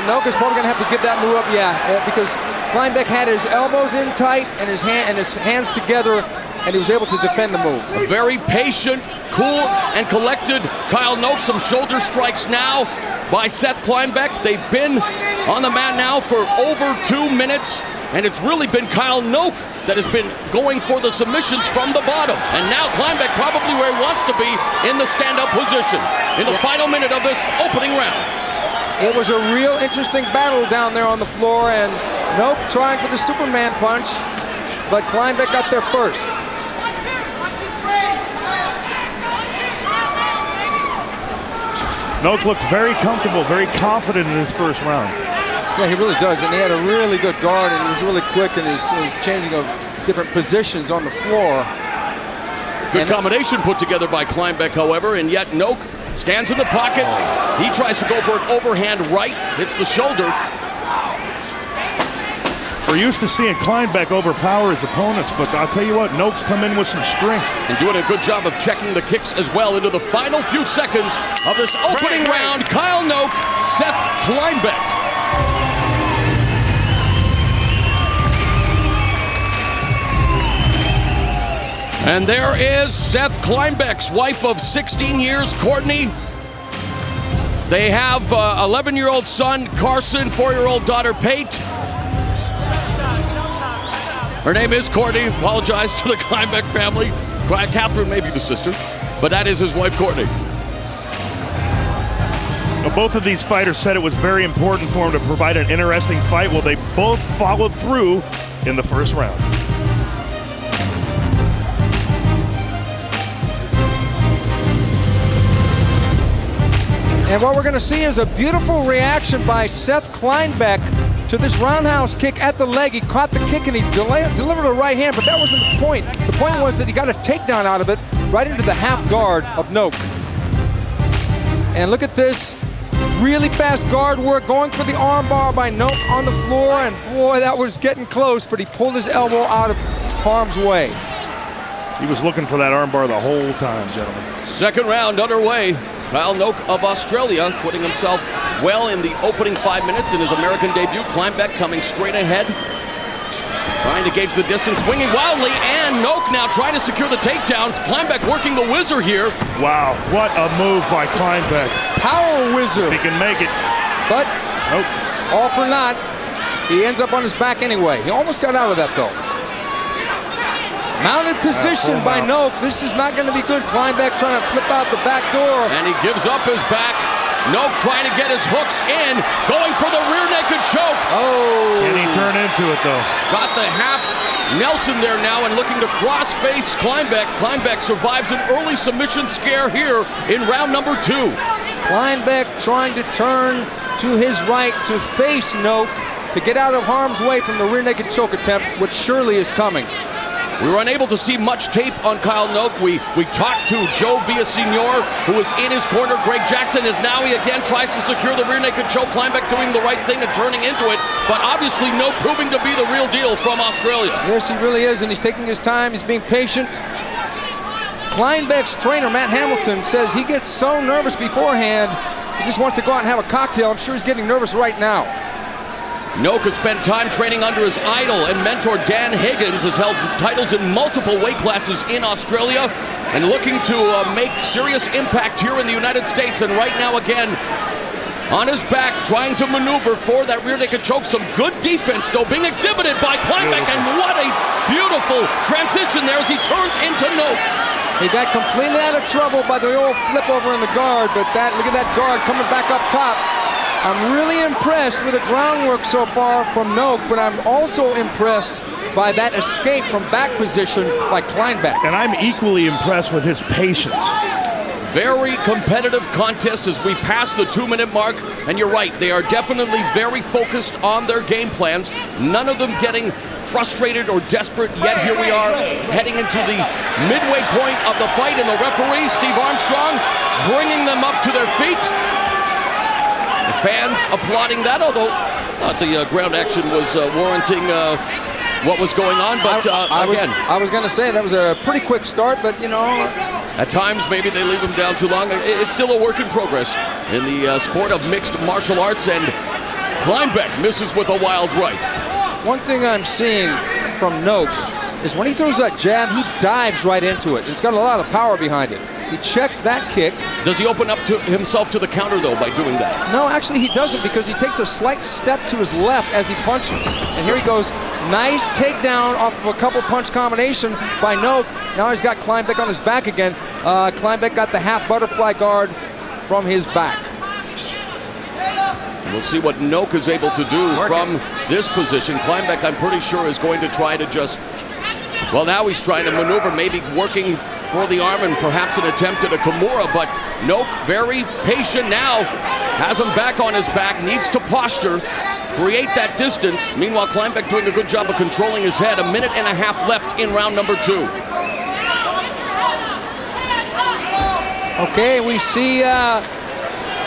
Noke is probably going to have to give that move up, because Kleinbeck had his elbows in tight and his hands together, and he was able to defend the move. A very patient, cool, and collected Kyle Noke. Some shoulder strikes now by Seth Kleinbeck. They've been on the mat now for over 2 minutes, and it's really been Kyle Noke that has been going for the submissions from the bottom. And now Kleinbeck probably where he wants to be, in the stand-up position in the final minute of this opening round. It was a real interesting battle down there on the floor, and Noke trying for the Superman punch, but Kleinbeck got there first. Noke looks very comfortable, very confident in his first round. Yeah, he really does, and he had a really good guard, and he was really quick in his changing of different positions on the floor. Good combination put together by Kleinbeck, however, and yet Noke stands in the pocket. He tries to go for an overhand right, hits the shoulder. We're used to seeing Kleinbeck overpower his opponents, but I'll tell you what, Noke's come in with some strength. And doing a good job of checking the kicks as well into the final few seconds of this opening round. Kyle Noke, Seth Kleinbeck. And there is Seth Kleinbeck's wife of 16 years, Courtney. They have 11-year-old son, Carson, 4-year-old daughter, Pate. Her name is Courtney. Apologize to the Kleinbeck family. Catherine may be the sister, but that is his wife, Courtney. Well, both of these fighters said it was very important for him to provide an interesting fight. Well, they both followed through in the first round. And what we're going to see is a beautiful reaction by Seth Kleinbeck to this roundhouse kick at the leg. He caught the kick and he delivered a right hand, but that wasn't the point. The point was that he got a takedown out of it right into the half guard of Noke. And look at this, really fast guard work, going for the armbar by Noke on the floor, and boy, that was getting close, but he pulled his elbow out of harm's way. He was looking for that armbar the whole time, gentlemen. Second round underway. Kyle Noke of Australia putting himself well in the opening 5 minutes in his American debut. Kleinbeck coming straight ahead, trying to gauge the distance, swinging wildly, and Noke now trying to secure the takedown. Kleinbeck working the whizzer here. Wow, what a move by Kleinbeck. Power whizzer. If he can make it. But nope. All for naught. He ends up on his back anyway. He almost got out of that though. Mounted position by Noke. This is not going to be good. Kleinbeck trying to flip out the back door. And he gives up his back. Noke trying to get his hooks in. Going for the rear naked choke. Oh. Can he turn into it though? Got the half Nelson there now and looking to cross-face Kleinbeck. Kleinbeck survives an early submission scare here in round number 2. Kleinbeck trying to turn to his right to face Noke to get out of harm's way from the rear naked choke attempt, which surely is coming. We were unable to see much tape on Kyle Noke. We talked to Joe Villasenor, who was in his corner. Greg Jackson is now, he again tries to secure the rear naked choke. Kleinbeck doing the right thing and turning into it, but obviously Noke proving to be the real deal from Australia. Yes, he really is, and he's taking his time. He's being patient. Kleinbeck's trainer, Matt Hamilton, says he gets so nervous beforehand, he just wants to go out and have a cocktail. I'm sure he's getting nervous right now. Noke has spent time training under his idol and mentor Dan Higgins, has held titles in multiple weight classes in Australia and looking to make serious impact here in the United States. And right now again, on his back, trying to maneuver for that rear naked choke. Some good defense though being exhibited by Kleinbeck, and what a beautiful beautiful transition there as he turns into Noke. He got completely out of trouble by the old flip over in the guard, but look at that guard coming back up top. I'm really impressed with the groundwork so far from Noke, but I'm also impressed by that escape from back position by Kleinbeck. And I'm equally impressed with his patience. Very competitive contest as we pass the 2-minute mark, and you're right, they are definitely very focused on their game plans. None of them getting frustrated or desperate, yet here we are heading into the midway point of the fight, and the referee, Steve Armstrong, bringing them up to their feet. The fans applauding that, although I thought the ground action was warranting what was going on, but I was going to say that was a pretty quick start, but you know, at times maybe they leave them down too long. It's still a work in progress in the sport of mixed martial arts, and Kleinbeck misses with a wild right. One thing I'm seeing from Noke is when he throws that jab, he dives right into it. It's got a lot of power behind it. He checked that kick. Does he open up to himself to the counter, though, by doing that? No, actually he doesn't, because he takes a slight step to his left as he punches. And here he goes. Nice takedown off of a couple punch combination by Noke. Now he's got Kleinbeck on his back again. Kleinbeck got the half butterfly guard from his back. We'll see what Noke is able to do from this position. Kleinbeck, I'm pretty sure, is going to try to just... Well, now he's trying to maneuver, maybe working for the arm and perhaps an attempt at a Kimura, but Noke, very patient now, has him back on his back, needs to posture, create that distance. Meanwhile, Kleinbeck doing a good job of controlling his head. 1.5 minutes left in round number 2. Okay, we see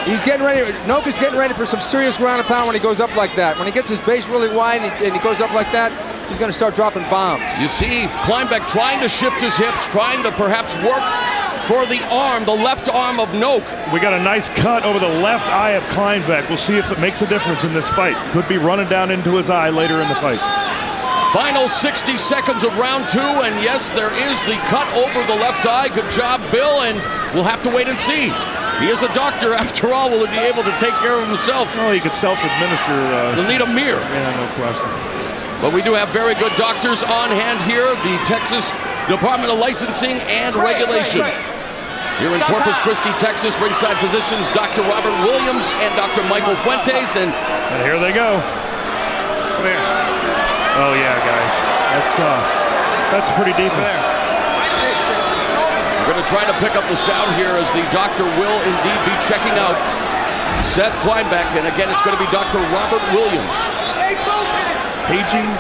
he's getting ready. Noke is getting ready for some serious ground and pound when he goes up like that. When he gets his base really wide and he goes up like that, he's going to start dropping bombs. You see Kleinbeck trying to shift his hips, trying to perhaps work for the arm, the left arm of Noke. We got a nice cut over the left eye of Kleinbeck. We'll see if it makes a difference in this fight. Could be running down into his eye later in the fight. Final 60 seconds of round 2, and yes, there is the cut over the left eye. Good job, Bill, and we'll have to wait and see. He is a doctor, after all. Will he be able to take care of himself? Well, he could self-administer. He'll need a mirror. Yeah, no question. But we do have very good doctors on hand here. The Texas Department of Licensing and Regulation. Here in Corpus Christi, Texas, ringside physicians Dr. Robert Williams and Dr. Michael Fuentes. And here they go. Come here. Oh yeah, guys. That's pretty deep. We're going to try to pick up the sound here as the doctor will indeed be checking out Seth Kleinbeck. And again, it's going to be Dr. Robert Williams. Paging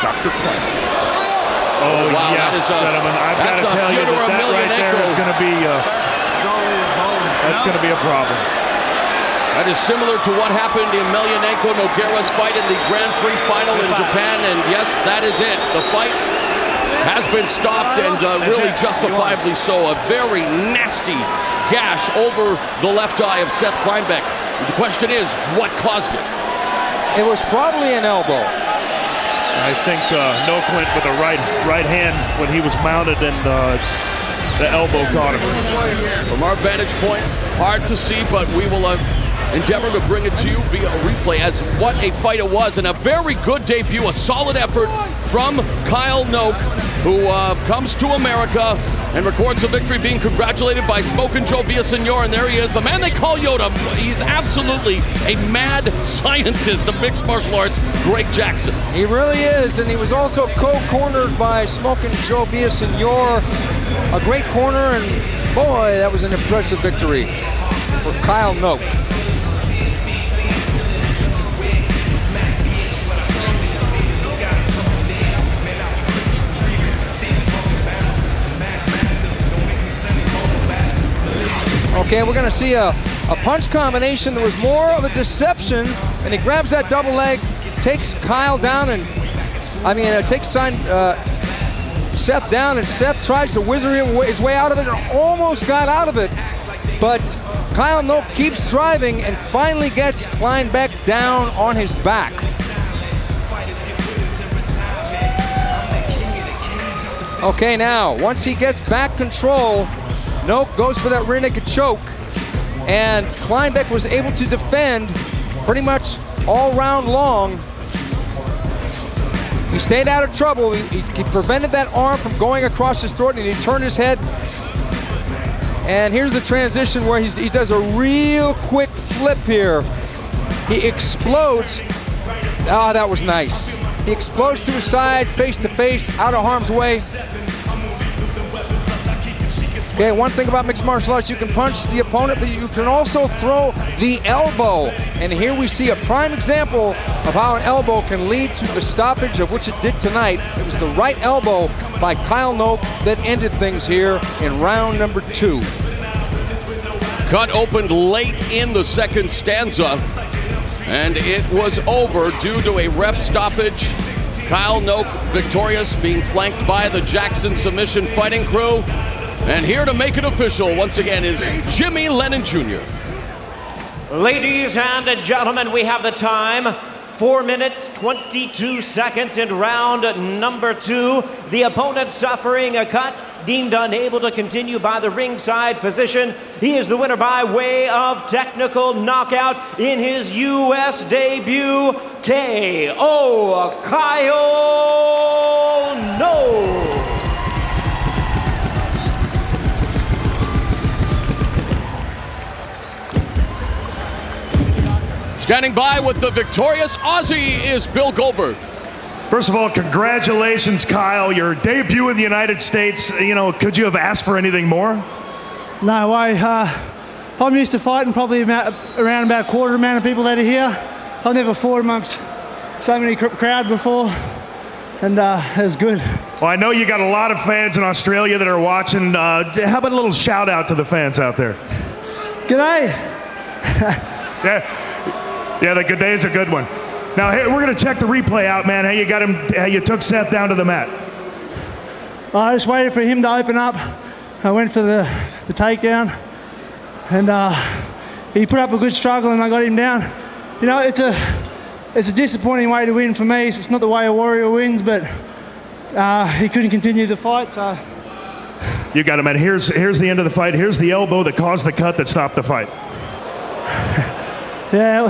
Dr. Kleinbeck. Oh, wow, yeah, that is gentlemen, I've got to tell you that right there is going to be that's going to be a problem. That is similar to what happened in Emelianenko Nogueira's fight in the Grand Prix final in Japan, and yes, that is it. The fight has been stopped, and really justifiably so. A very nasty gash over the left eye of Seth Kleinbeck. The question is, what caused it? It was probably an elbow. I think Noke went with a right hand when he was mounted, and the elbow caught him. From our vantage point, hard to see, but we will endeavor to bring it to you via a replay as what a fight it was, and a very good debut, a solid effort from Kyle Noke, who comes to America and records a victory, being congratulated by Smokin' Joe Villasenor, and there he is, the man they call Yoda. He's absolutely a mad scientist of mixed martial arts, Greg Jackson. He really is, and he was also co-cornered by Smokin' Joe Villasenor. A great corner, and boy, that was an impressive victory for Kyle Noke. Okay, we're going to see a punch combination that was more of a deception, and he grabs that double leg, takes Kyle down, and takes Seth down, and Seth tries to whizzer his way out of it and almost got out of it, but Kyle Noke keeps driving and finally gets Kleinbeck down on his back. Okay, now, once he gets back control, Noke goes for that Renegade choke, and Kleinbeck was able to defend pretty much all round long. He stayed out of trouble. He prevented that arm from going across his throat, and he turned his head. And here's the transition where he does a real quick flip here. He explodes. Ah, that was nice. He explodes to his side, face to face, out of harm's way. Okay, one thing about mixed martial arts, you can punch the opponent, but you can also throw the elbow. And here we see a prime example of how an elbow can lead to the stoppage, of which it did tonight. It was the right elbow by Kyle Noke that ended things here in round number 2. Cut opened late in the second stanza, and it was over due to a ref stoppage. Kyle Noke victorious, being flanked by the Jackson submission fighting crew. And here to make it official, once again, is Jimmy Lennon Jr. Ladies and gentlemen, we have the time. 4 minutes, 22 seconds in round number 2. The opponent suffering a cut, deemed unable to continue by the ringside physician. He is the winner by way of technical knockout in his U.S. debut, KO Kyle Noke. Standing by with the victorious Aussie is Bill Goldberg. First of all, congratulations, Kyle. Your debut in the United States. You know, could you have asked for anything more? No way. I'm used to fighting probably around about a quarter amount of people that are here. I've never fought amongst so many crowd before, and it was good. Well, I know you got a lot of fans in Australia that are watching. How about a little shout out to the fans out there? G'day. Yeah, the good day is a good one. Now, hey, we're going to check the replay out, man. How you got him? How you took Seth down to the mat? I just waited for him to open up. I went for the takedown, and he put up a good struggle, and I got him down. You know, it's a disappointing way to win for me. It's not the way a warrior wins, but he couldn't continue the fight, so. You got him, man. Here's the end of the fight. Here's the elbow that caused the cut that stopped the fight. Yeah,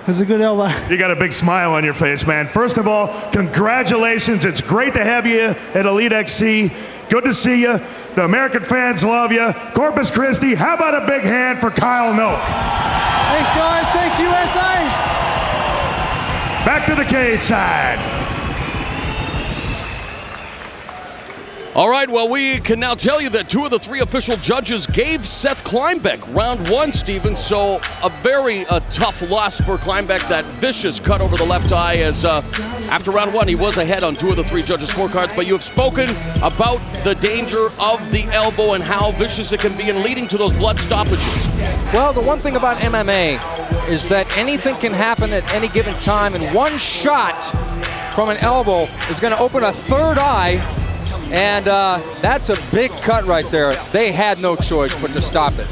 it was a good elbow. You got a big smile on your face, man. First of all, congratulations. It's great to have you at Elite XC. Good to see you. The American fans love you. Corpus Christi, how about a big hand for Kyle Noke? Thanks, guys. Thanks, USA. Back to the cage side. All right, well, we can now tell you that 2 of the 3 official judges gave Seth Kleinbeck round 1, Stephen. So a very tough loss for Kleinbeck. That vicious cut over the left eye as after round 1, he was ahead on 2 of the 3 judges' scorecards. But you have spoken about the danger of the elbow and how vicious it can be in leading to those blood stoppages. Well, the one thing about MMA is that anything can happen at any given time, and one shot from an elbow is going to open a third eye. And that's a big cut right there. They had no choice but to stop it.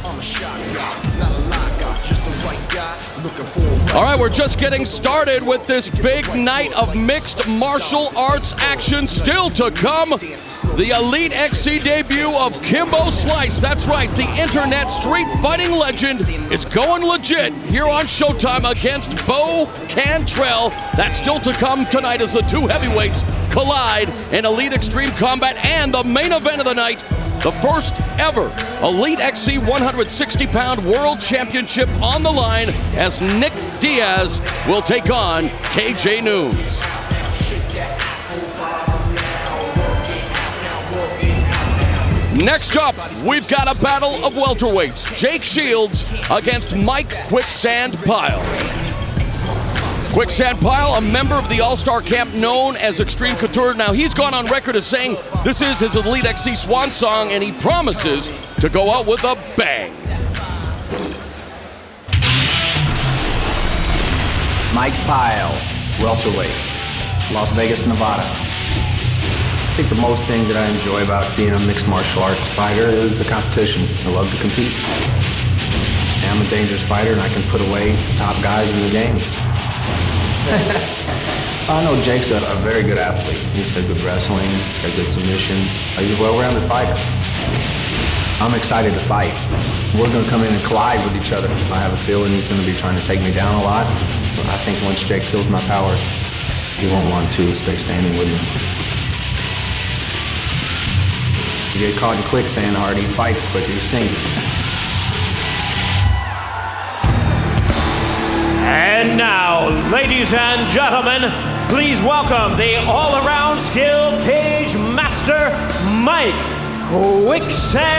All right, we're just getting started with this big night of mixed martial arts action. Still to come, the Elite XC debut of Kimbo Slice. That's right, the internet street fighting legend is going legit here on Showtime against Bo Cantrell. That's still to come tonight as the 2 heavyweights collide in Elite Extreme Combat, and the main event of the night, the first ever Elite XC 160-pound World Championship on the line as Nick Diaz will take on KJ Noons. Next up, we've got a battle of welterweights. Jake Shields against Mike Quicksand Pyle. Quicksand Pyle, a member of the All-Star camp known as Extreme Couture. Now, he's gone on record as saying this is his Elite XC swan song, and he promises to go out with a bang. Mike Pyle, welterweight, Las Vegas, Nevada. I think the most thing that I enjoy about being a mixed martial arts fighter is the competition. I love to compete. I'm a dangerous fighter, and I can put away top guys in the game. I know Jake's a very good athlete. He's got good wrestling, he's got good submissions. He's a well-rounded fighter. I'm excited to fight. We're going to come in and collide with each other. I have a feeling he's going to be trying to take me down a lot. But I think once Jake feels my power, He won't want to stay standing with me. You get caught in quicksand hard, you fight quicker, you sink. And now, ladies and gentlemen, please welcome the all-around skilled cage master, Mike Quicksand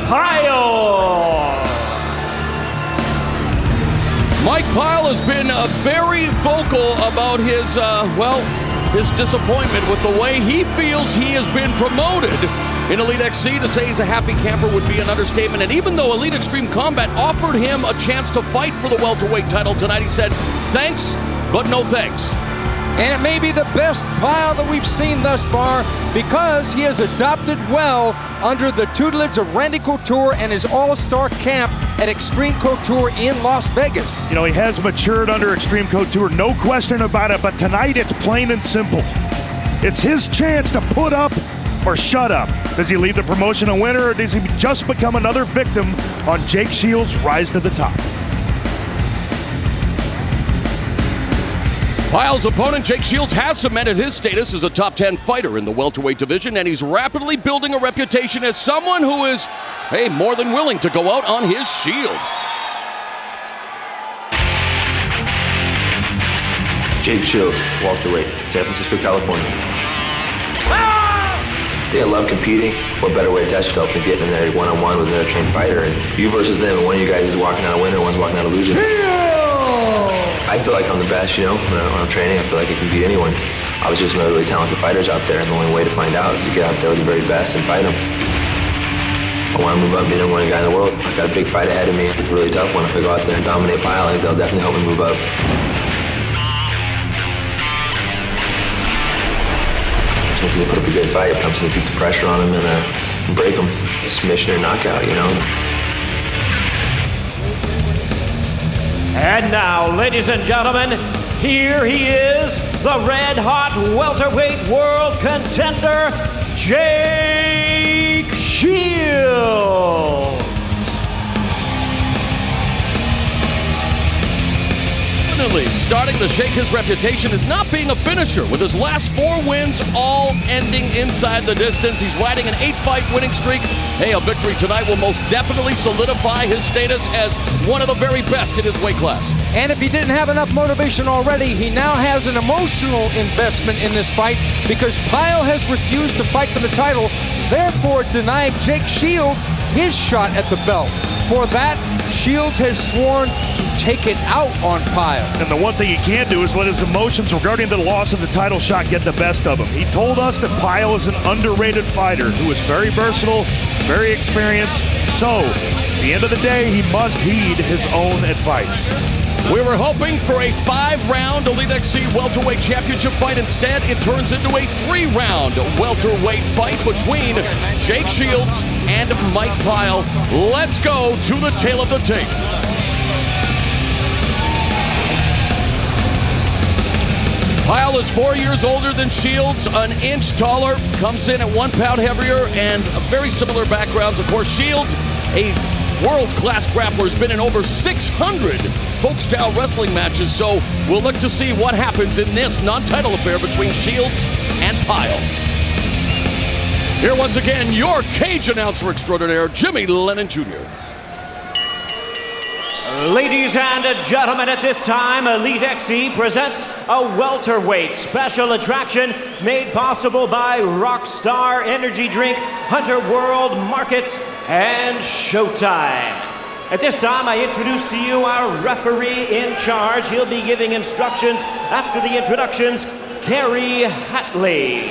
Pyle. Mike Pyle has been very vocal about his disappointment with the way he feels he has been promoted in Elite XC. To say he's a happy camper would be an understatement. And even though Elite Extreme Combat offered him a chance to fight for the welterweight title tonight, he said, thanks, but no thanks. And it may be the best Pyle that we've seen thus far because he has adopted well under the tutelage of Randy Couture and his all-star camp at Extreme Couture in Las Vegas. You know, he has matured under Extreme Couture, no question about it, but tonight it's plain and simple. It's his chance to put up or shut up. Does he leave the promotion a winner, or does he just become another victim on Jake Shields' rise to the top? Pyle's opponent, Jake Shields, has cemented his status as a top 10 fighter in the welterweight division, and he's rapidly building a reputation as someone who is, more than willing to go out on his shield. Jake Shields, welterweight, San Francisco, California. I think I love competing. What better way to test yourself than getting in there one-on-one with another trained fighter, and you versus them, and one of you guys is walking out a winner, one's walking out a loser. I feel like I'm the best, when I'm training. I feel like I can beat anyone. I was just one of the really talented fighters out there, and the only way to find out is to get out there with the very best and fight them. I want to move up, be the number one guy in the world. I've got a big fight ahead of me. It's a really tough one. If I go out there and dominate Pyle, I think they'll definitely help me move up. I just need to put up a good fight. I'm just going to keep the pressure on him and break him. Submission or knockout, And now, ladies and gentlemen, here he is, the red-hot welterweight world contender, Jake Shields. Starting to shake his reputation as not being a finisher, with his last 4 wins all ending inside the distance. He's riding an 8-fight winning streak. A victory tonight will most definitely solidify his status as one of the very best in his weight class. And if he didn't have enough motivation already, he now has an emotional investment in this fight because Pyle has refused to fight for the title, therefore denying Jake Shields his shot at the belt. For that, Shields has sworn to take it out on Pyle. And the one thing he can't do is let his emotions regarding the loss of the title shot get the best of him. He told us that Pyle is an underrated fighter who is very versatile, very experienced. So, at the end of the day, he must heed his own advice. We were hoping for a 5-round Elite XC welterweight championship fight. Instead, it turns into a 3-round welterweight fight between Jake Shields and Mike Pyle. Let's go to the tail of the tape. Pyle is 4 years older than Shields, an inch taller, comes in at 1 pound heavier, and very similar backgrounds. Of course, Shields, a world-class grappler, has been in over 600 folk-style wrestling matches, so we'll look to see what happens in this non-title affair between Shields and Pyle. Here once again, your cage announcer extraordinaire, Jimmy Lennon Jr. Ladies and gentlemen, at this time, Elite XC presents a welterweight special attraction made possible by Rockstar Energy Drink, Hunter World Markets, and Showtime. At this time, I introduce to you our referee in charge. He'll be giving instructions after the introductions, Kerry Hatley.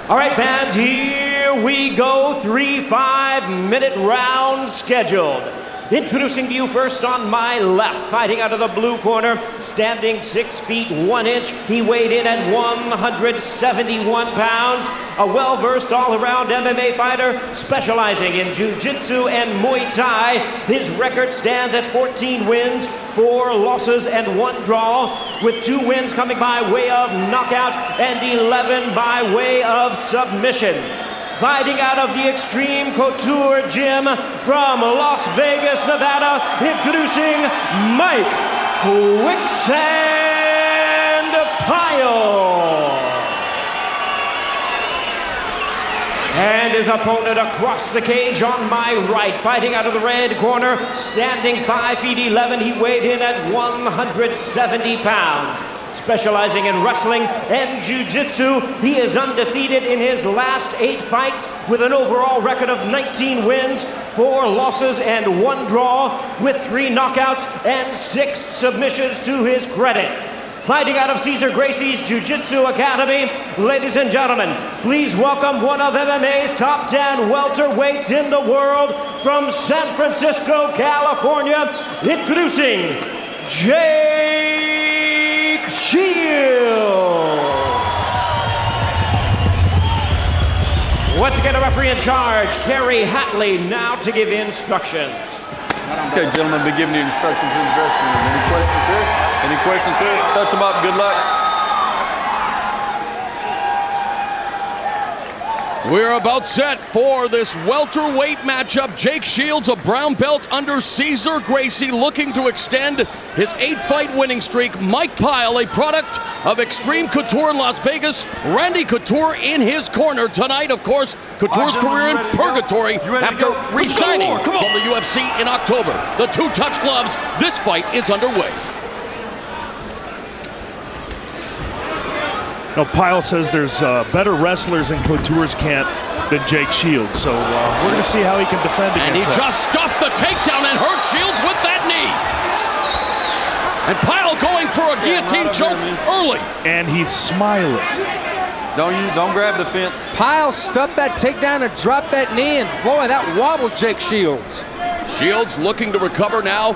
All right, fans, here we go. 3 5-minute rounds scheduled. Introducing to you first on my left, fighting out of the blue corner, standing 6 feet 1 inch. He weighed in at 171 pounds. A well-versed all-around MMA fighter specializing in jiu-jitsu and Muay Thai. His record stands at 14 wins, 4 losses, and 1 draw, with 2 wins coming by way of knockout and 11 by way of submission. Fighting out of the Extreme Couture Gym from Las Vegas, Nevada, introducing Mike Quicksand Pyle. And his opponent across the cage on my right, fighting out of the red corner, standing 5 feet 11, he weighed in at 170 pounds. Specializing in wrestling and jiu-jitsu, he is undefeated in his last 8 fights with an overall record of 19 wins, 4 losses, and 1 draw, with 3 knockouts and 6 submissions to his credit. Fighting out of Cesar Gracie's Jiu-Jitsu Academy, ladies and gentlemen, please welcome one of MMA's top 10 welterweights in the world from San Francisco, California, introducing Jake Shields. Once again, a referee in charge, Kerry Hatley, now to give instructions. Okay, gentlemen, be giving you instructions in the dressing room. Any questions here? Any questions here? Touch them up. Good luck. We're about set for this welterweight matchup. Jake Shields, a brown belt under Cesar Gracie, looking to extend his 8-fight winning streak. Mike Pyle, a product of Extreme Couture in Las Vegas. Randy Couture in his corner tonight. Of course, Couture's career in purgatory after resigning from the UFC in October. The 2 touch gloves. This fight is underway. No, Pyle says there's better wrestlers in Couture's camp than Jake Shields, so we're going to see how he can defend against And he that. just stuffed the takedown and hurt Shields with that knee. And Pyle going for a guillotine choke early. And he's smiling. Don't grab the fence. Pyle stuffed that takedown and dropped that knee, and boy, that wobbled Jake Shields. Shields looking to recover now.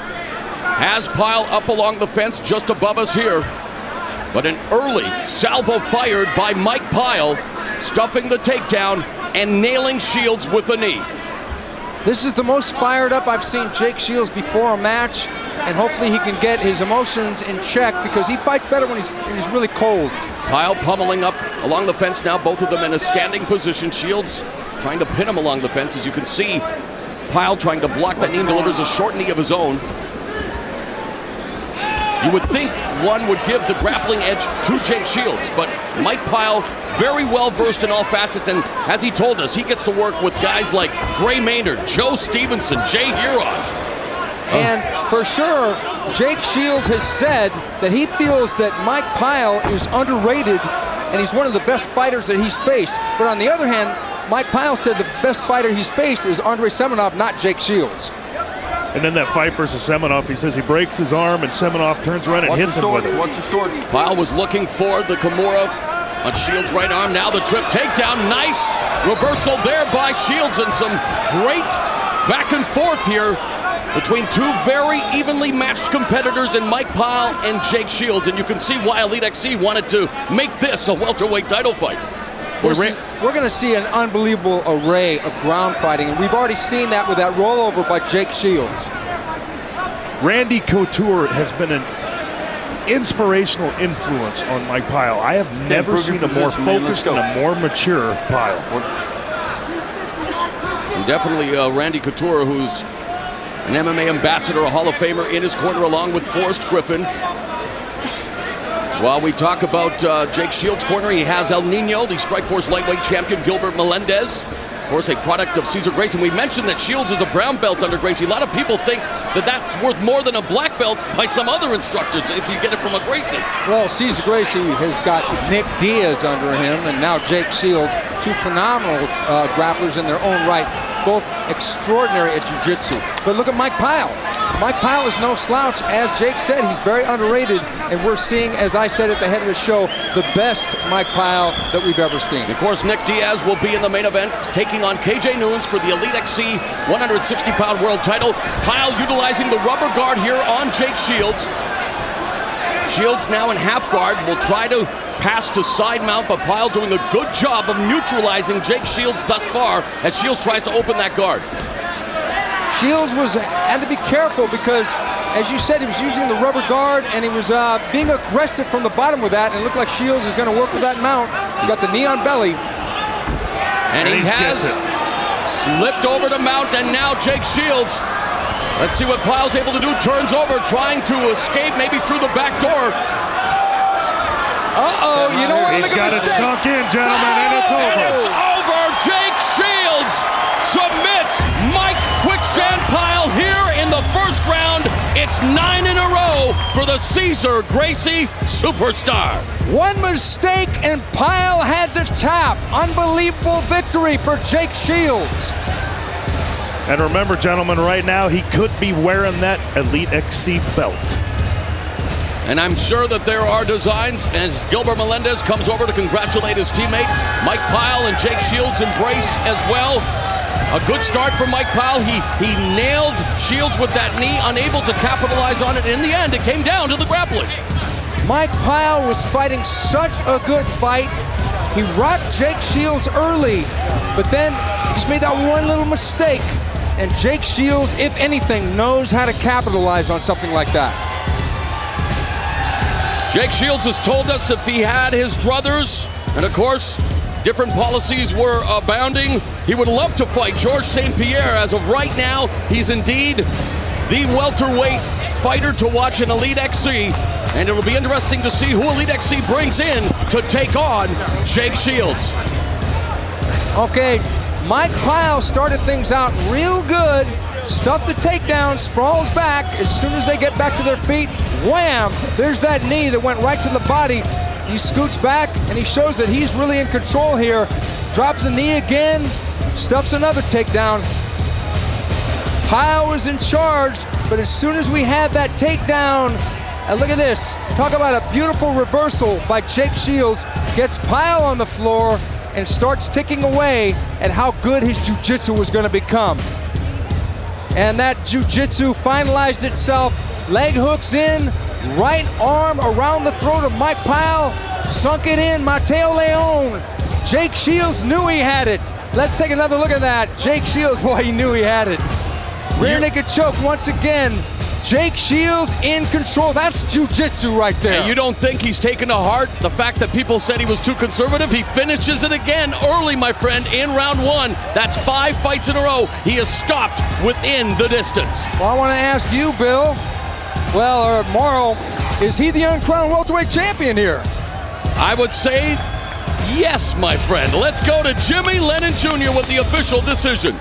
Has Pyle up along the fence just above us here. But an early salvo fired by Mike Pyle, stuffing the takedown and nailing Shields with a knee. This is the most fired up I've seen Jake Shields before a match, and hopefully he can get his emotions in check because he fights better when he's really cold. Pyle pummeling up along the fence now, both of them in a standing position. Shields trying to pin him along the fence. As you can see, Pyle trying to block that knee and delivers a short knee of his own. You would think one would give the grappling edge to Jake Shields, but Mike Pyle, very well versed in all facets, and as he told us, he gets to work with guys like Gray Maynard, Joe Stevenson, Jay Huron. And for sure, Jake Shields has said that he feels that Mike Pyle is underrated and he's one of the best fighters that he's faced. But on the other hand, Mike Pyle said the best fighter he's faced is Andrei Semenov, not Jake Shields. And then that fight versus Semenov, he says he breaks his arm and Semenov turns around and hits him with it. What's the short? Pyle was looking for the Kimura on Shields' right arm. Now the trip takedown. Nice reversal there by Shields, and some great back and forth here between 2 very evenly matched competitors in Mike Pyle and Jake Shields. And you can see why Elite XC wanted to make this a welterweight title fight. We're going to see an unbelievable array of ground fighting, and we've already seen that with that rollover by Jake Shields. Randy Couture has been an inspirational influence on Mike Pyle. I have never seen a more focused and a more mature Pyle. And definitely Randy Couture, who's an MMA ambassador, a Hall of Famer in his corner along with Forrest Griffin. While we talk about Jake Shields' corner, he has El Nino, the Strikeforce lightweight champion Gilbert Melendez. Of course, a product of Cesar Gracie. And we mentioned that Shields is a brown belt under Gracie. A lot of people think that that's worth more than a black belt by some other instructors if you get it from a Gracie. Well, Cesar Gracie has got Nick Diaz under him, and now Jake Shields, 2 phenomenal grapplers in their own right, both extraordinary at jiu-jitsu. But look at Mike Pyle. Mike Pyle is no slouch. As Jake said, he's very underrated, and we're seeing, as I said at the head of the show, the best Mike Pyle that we've ever seen. Of course, Nick Diaz will be in the main event, taking on KJ Noons for the Elite XC 160-pound world title. Pyle utilizing the rubber guard here on Jake Shields. Shields now in half guard, will try to pass to side mount, but Pyle doing a good job of neutralizing Jake Shields thus far as Shields tries to open that guard. Shields had to be careful because, as you said, he was using the rubber guard and he was being aggressive from the bottom with that, and it looked like Shields is going to work for that mount. He's got the knee on belly. And he has slipped over to mount, and now Jake Shields, let's see what Pyle's able to do, turns over, trying to escape maybe through the back door. Uh-oh, you don't want to He's make a got it mistake. sunk in, gentlemen, and it's over. And it's over. Jake Shields submits Mike Quicksand Pyle here in the first round. It's 9 in a row for the Caesar Gracie Superstar. One mistake and Pyle had to tap. Unbelievable victory for Jake Shields. And remember, gentlemen, right now he could be wearing that Elite XC belt. And I'm sure that there are designs as Gilbert Melendez comes over to congratulate his teammate. Mike Pyle and Jake Shields embrace as well. A good start for Mike Pyle. He nailed Shields with that knee, unable to capitalize on it. In the end, it came down to the grappling. Mike Pyle was fighting such a good fight. He rocked Jake Shields early, but then just made that one little mistake. And Jake Shields, if anything, knows how to capitalize on something like that. Jake Shields has told us if he had his druthers, and of course, different policies were abounding, he would love to fight Georges St. Pierre. As of right now, he's indeed the welterweight fighter to watch in Elite XC, and it'll be interesting to see who Elite XC brings in to take on Jake Shields. Okay, Mike Pyle started things out real good. Stuffed the takedown, sprawls back. As soon as they get back to their feet, wham! There's that knee that went right to the body. He scoots back, and he shows that he's really in control here. Drops a knee again, stuffs another takedown. Pyle was in charge, but as soon as we had that takedown, and look at this. Talk about a beautiful reversal by Jake Shields. Gets Pyle on the floor and starts ticking away at how good his jiu-jitsu was going to become. And that jiu-jitsu finalized itself. Leg hooks in, right arm around the throat of Mike Pyle. Sunk it in, Mateo Leon. Jake Shields knew he had it. Let's take another look at that. Jake Shields, boy, he knew he had it. Rear naked choke once again. Jake Shields in control. That's jiu-jitsu right there. And you don't think he's taken to heart the fact that people said he was too conservative? He finishes it again early, my friend, in round one. That's 5 fights in a row. He has stopped within the distance. Well, I want to ask you, Bill, or Morrow, is he the uncrowned welterweight champion here? I would say yes, my friend. Let's go to Jimmy Lennon Jr. with the official decision.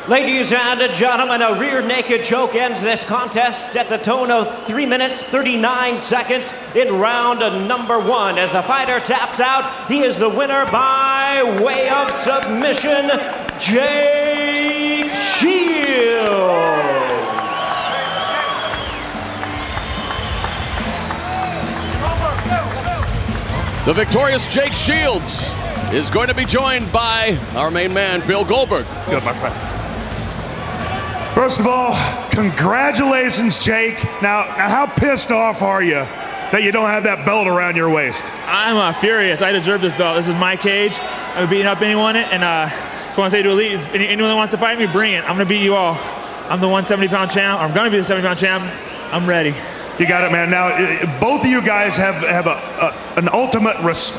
Ladies and gentlemen, a rear naked choke ends this contest at the tone of 3 minutes, 39 seconds in round number 1. As the fighter taps out, he is the winner by way of submission, Jake Shields. The victorious Jake Shields is going to be joined by our main man, Bill Goldberg. Good, my friend. First of all, congratulations, Jake. Now, how pissed off are you that you don't have that belt around your waist? I'm furious. I deserve this belt. This is my cage. I'm beating up anyone in it, and I just want to say to Elite, anyone that wants to fight me, bring it. I'm going to beat you all. I'm the 170-pound champ. I'm going to be the 70-pound champ. I'm ready. You got it, man. Now, both of you guys have an ultimate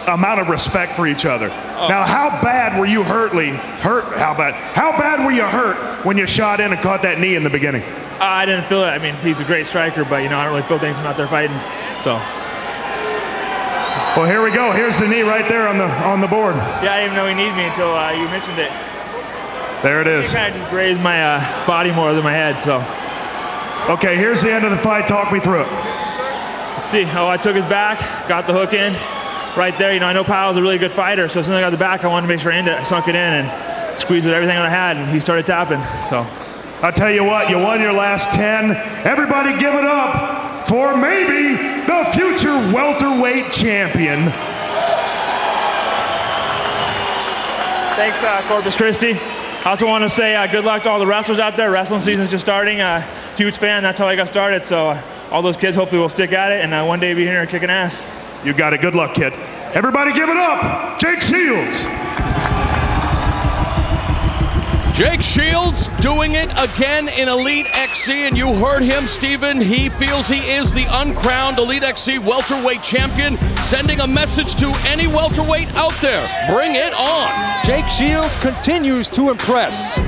amount of respect for each other. Oh. Now, how bad were you hurt? How bad were you hurt when you shot in and caught that knee in the beginning? I didn't feel it. I mean, he's a great striker, but, I don't really feel things when I'm out there fighting. So. Well, here we go. Here's the knee right there on the board. Yeah, I didn't even know he needed me until you mentioned it. There it is. He kind of just grazed my body more than my head, so. Okay, here's the end of the fight. Talk me through it. Let's see. I took his back, got the hook in right there. I know Pyle's a really good fighter, so as soon as I got the back, I wanted to make sure I sunk it in and squeezed it everything I had, and he started tapping. So I'll tell you what, you won your last 10. Everybody give it up for maybe the future welterweight champion. Thanks, Corpus Christi. I also want to say good luck to all the wrestlers out there. Wrestling season's just starting. Huge fan. That's how I got started. So all those kids hopefully will stick at it and one day be here kicking ass. You got it. Good luck, kid. Everybody give it up. Jake Shields. Jake Shields doing it again in Elite XC, and you heard him, Steven. He feels he is the uncrowned Elite XC welterweight champion, sending a message to any welterweight out there. Bring it on. Jake Shields continues to impress.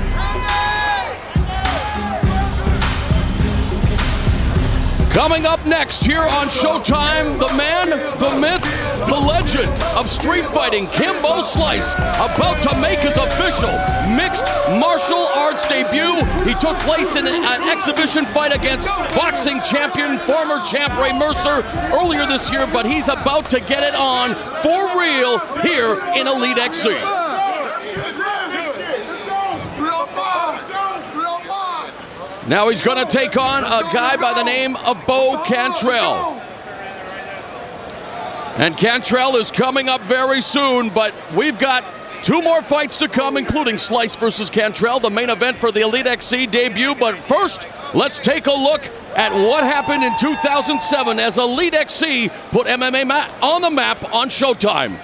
Coming up next here on Showtime, the man, the myth, the legend of street fighting, Kimbo Slice, about to make his official mixed martial arts debut. He took place in an exhibition fight against boxing champion, former champ Ray Mercer earlier this year, but he's about to get it on for real here in Elite XC. Now he's going to take on a guy by the name of Bo Cantrell. And Cantrell is coming up very soon, but we've got 2 more fights to come, including Slice versus Cantrell, the main event for the Elite XC debut. But first, let's take a look at what happened in 2007 as Elite XC put MMA on the map on Showtime.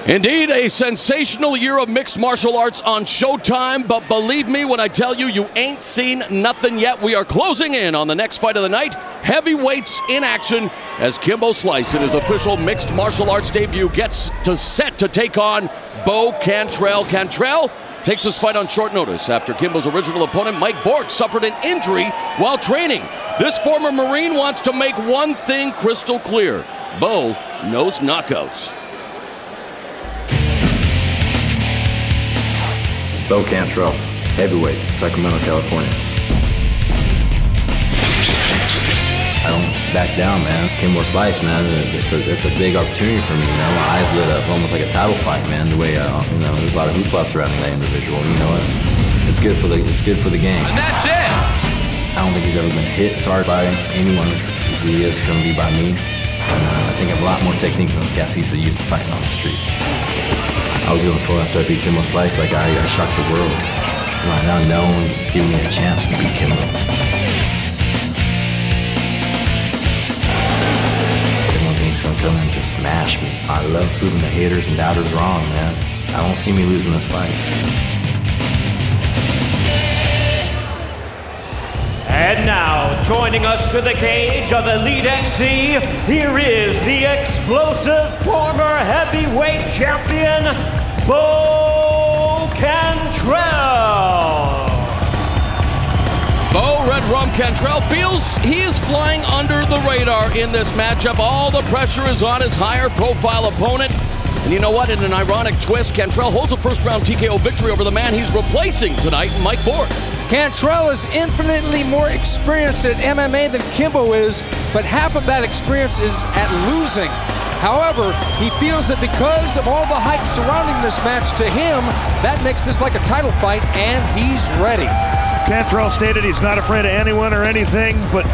Indeed, a sensational year of mixed martial arts on Showtime, but believe me when I tell you, you ain't seen nothing yet. We are closing in on the next fight of the night. Heavyweights in action as Kimbo Slice in his official mixed martial arts debut gets set to take on Bo Cantrell. Cantrell takes his fight on short notice after Kimbo's original opponent, Mike Bork, suffered an injury while training. This former Marine wants to make one thing crystal clear. Bo knows knockouts. Bo Cantrell, heavyweight, Sacramento, California. I don't back down, man. Kimbo Slice, man, it's a big opportunity for me, you know. My eyes lit up, almost like a title fight, man. The way, there's a lot of hoopla surrounding that individual. You know what? It's good for the game. And that's it. I don't think he's ever been hit as hard by anyone as he is going to be by me. And I think I have a lot more technique than the guys he's used to fighting on the street. I was going for after I beat Kimbo Slice, like I shocked the world. Right now, no one is giving me a chance to beat Kimbo. Everyone thinks he's going to come and just smash me. I love proving the haters and doubters wrong, man. I don't see me losing this fight. And now, joining us to the cage of Elite XC, here is the explosive former heavyweight champion, Bo Cantrell. Bo Red Rum Cantrell feels he is flying under the radar in this matchup. All the pressure is on his higher profile opponent. And you know what? In an ironic twist, Cantrell holds a first-round TKO victory over the man he's replacing tonight, Mike Bork. Cantrell is infinitely more experienced at MMA than Kimbo is, but half of that experience is at losing. However, he feels that because of all the hype surrounding this match to him, that makes this like a title fight, and he's ready. Cantrell stated he's not afraid of anyone or anything, but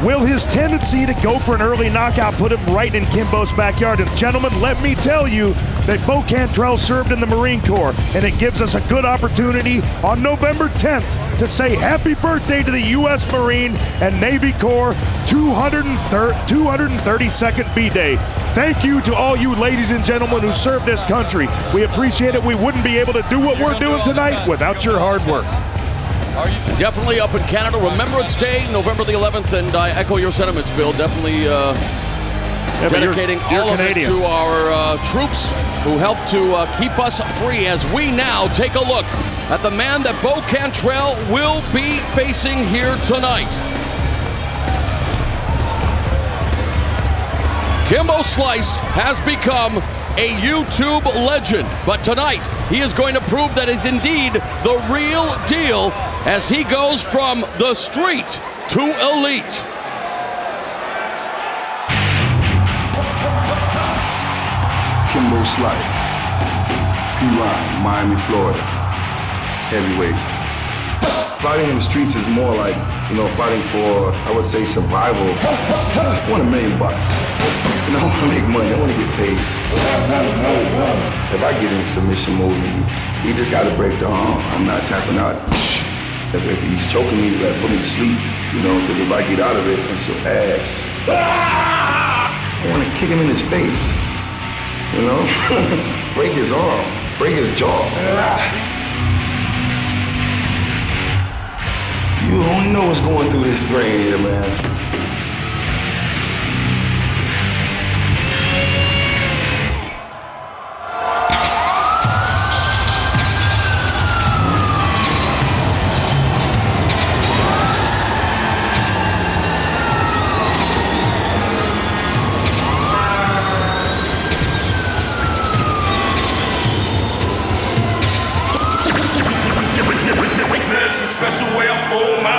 will his tendency to go for an early knockout put him right in Kimbo's backyard? And gentlemen, let me tell you that Bo Cantrell served in the Marine Corps, and it gives us a good opportunity on November 10th to say happy birthday to the U.S. Marine and Navy Corps 232nd B-Day. Thank you to all you ladies and gentlemen who serve this country. We appreciate it. We wouldn't be able to do what we're doing tonight without your hard work. Definitely up in Canada. Remembrance Day, November the 11th, and I echo your sentiments, Bill. Definitely dedicating all of it to our troops who help to keep us free as we now take a look at the man that Bo Cantrell will be facing here tonight. Kimbo Slice has become a YouTube legend, but tonight he is going to prove that is indeed the real deal as he goes from the street to elite. Kimbo Slice, Pyle, Miami, Florida, heavyweight. Fighting in the streets is more like, fighting for, I would say, survival. I want $1 million. I want to make money. I want to get paid. If I get in submission mode, he just got to break the arm. I'm not tapping out. If he's choking me, put me to sleep. Because if I get out of it, it's your ass. I want to kick him in his face. Break his arm, break his jaw. You only know what's going through this brain here, man.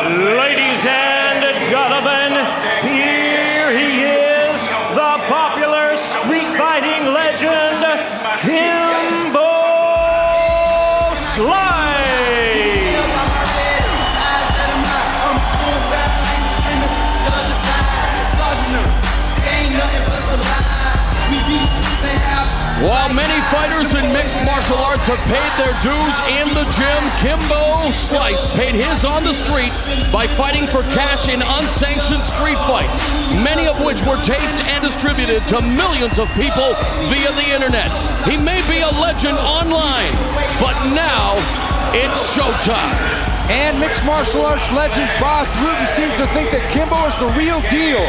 Ladies and gentlemen, here he is, the popular street fighting legend, Kimbo Slice. While many fighters in mixed martial arts have paid their dues in the gym, Kimbo Slice paid his on the street by fighting for cash in unsanctioned street fights, many of which were taped and distributed to millions of people via the internet. He may be a legend online, but now it's showtime. And mixed martial arts legend Boss Rutan seems to think that Kimbo is the real deal.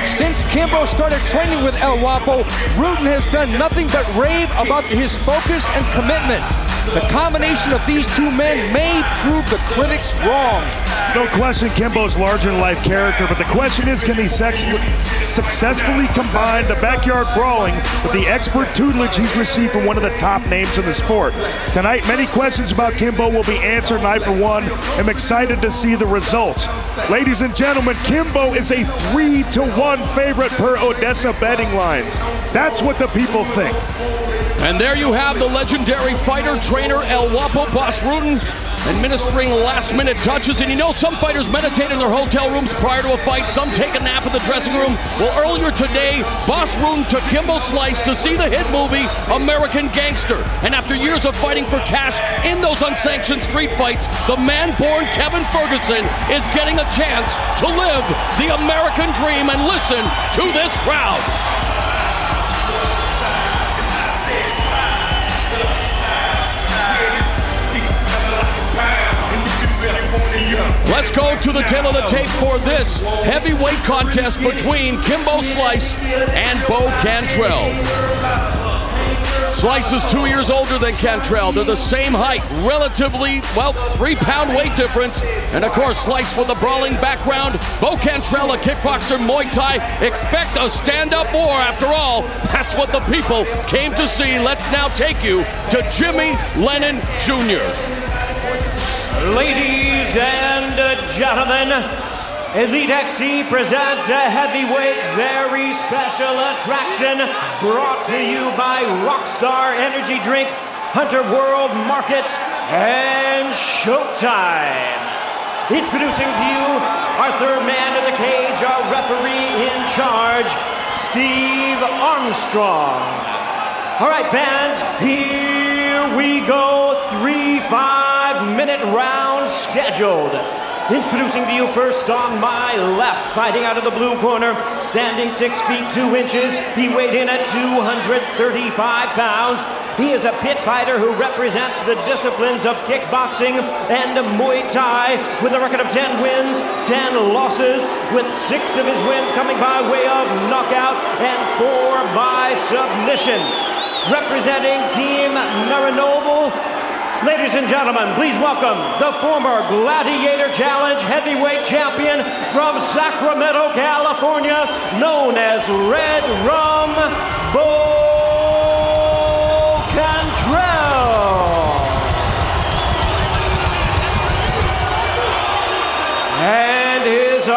Since Kimbo started training with El Guapo, Rutan has done nothing but rave about his focus and commitment. The combination of these two men may prove the critics wrong. No question Kimbo's larger-than-life character, but the question is, can he successfully combine the backyard brawling with the expert tutelage he's received from one of the top names in the sport? Tonight, many questions about Kimbo will be answered, and I, for one, am excited to see the results. Ladies and gentlemen, Kimbo is a 3-1 favorite per Odessa betting lines. That's what the people think. And there you have the legendary fighter trainer El Guapo Boss Rutan administering last-minute touches. And some fighters meditate in their hotel rooms prior to a fight. Some take a nap in the dressing room. Well, earlier today, Boss Rutan took Kimbo Slice to see the hit movie American Gangster. And after years of fighting for cash in those unsanctioned street fights, the man-born Kevin Ferguson is getting a chance to live the American dream. And listen to this crowd. Let's go to the tail of the tape for this heavyweight contest between Kimbo Slice and Bo Cantrell. Slice is 2 years older than Cantrell. They're the same height, relatively, 3-pound weight difference. And of course, Slice with a brawling background. Bo Cantrell, a kickboxer, Muay Thai. Expect a stand-up war. After all, that's what the people came to see. Let's now take you to Jimmy Lennon Jr. Ladies and gentlemen, Elite XC presents a heavyweight, very special attraction brought to you by Rockstar Energy Drink, Hunter World Market, and Showtime. Introducing to you our third man in the cage, our referee in charge, Steve Armstrong. All right, fans, here we go. 3 5-minute rounds scheduled. Introducing to you first on my left, fighting out of the blue corner, standing 6 feet 2 inches. He weighed in at 235 pounds. He is a pit fighter who represents the disciplines of kickboxing and Muay Thai with a record of 10 wins, 10 losses, with 6 of his wins coming by way of knockout and 4 by submission. Representing Team Marinoble, ladies and gentlemen, please welcome the former Gladiator Challenge heavyweight champion from Sacramento, California, known as Red Rum, Bo Cantrell. And his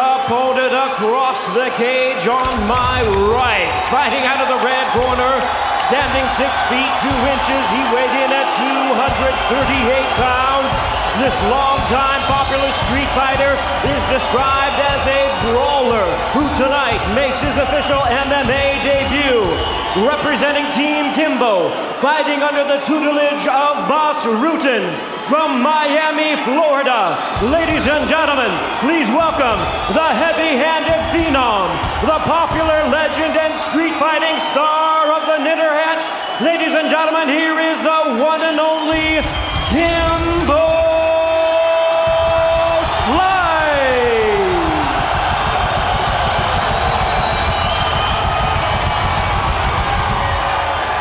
the cage on my right. Fighting out of the red corner, standing 6 feet 2 inches, he weighed in at 238 pounds. This long-time popular street fighter is described as a brawler who tonight makes his official MMA debut. Representing Team Kimbo, fighting under the tutelage of Bas Rutten from Miami, Florida. Ladies and gentlemen, please welcome the heavy-handed phenom, the popular legend and street fighting star of the Knitter Hat. Ladies and gentlemen, here is the one and only Kimbo.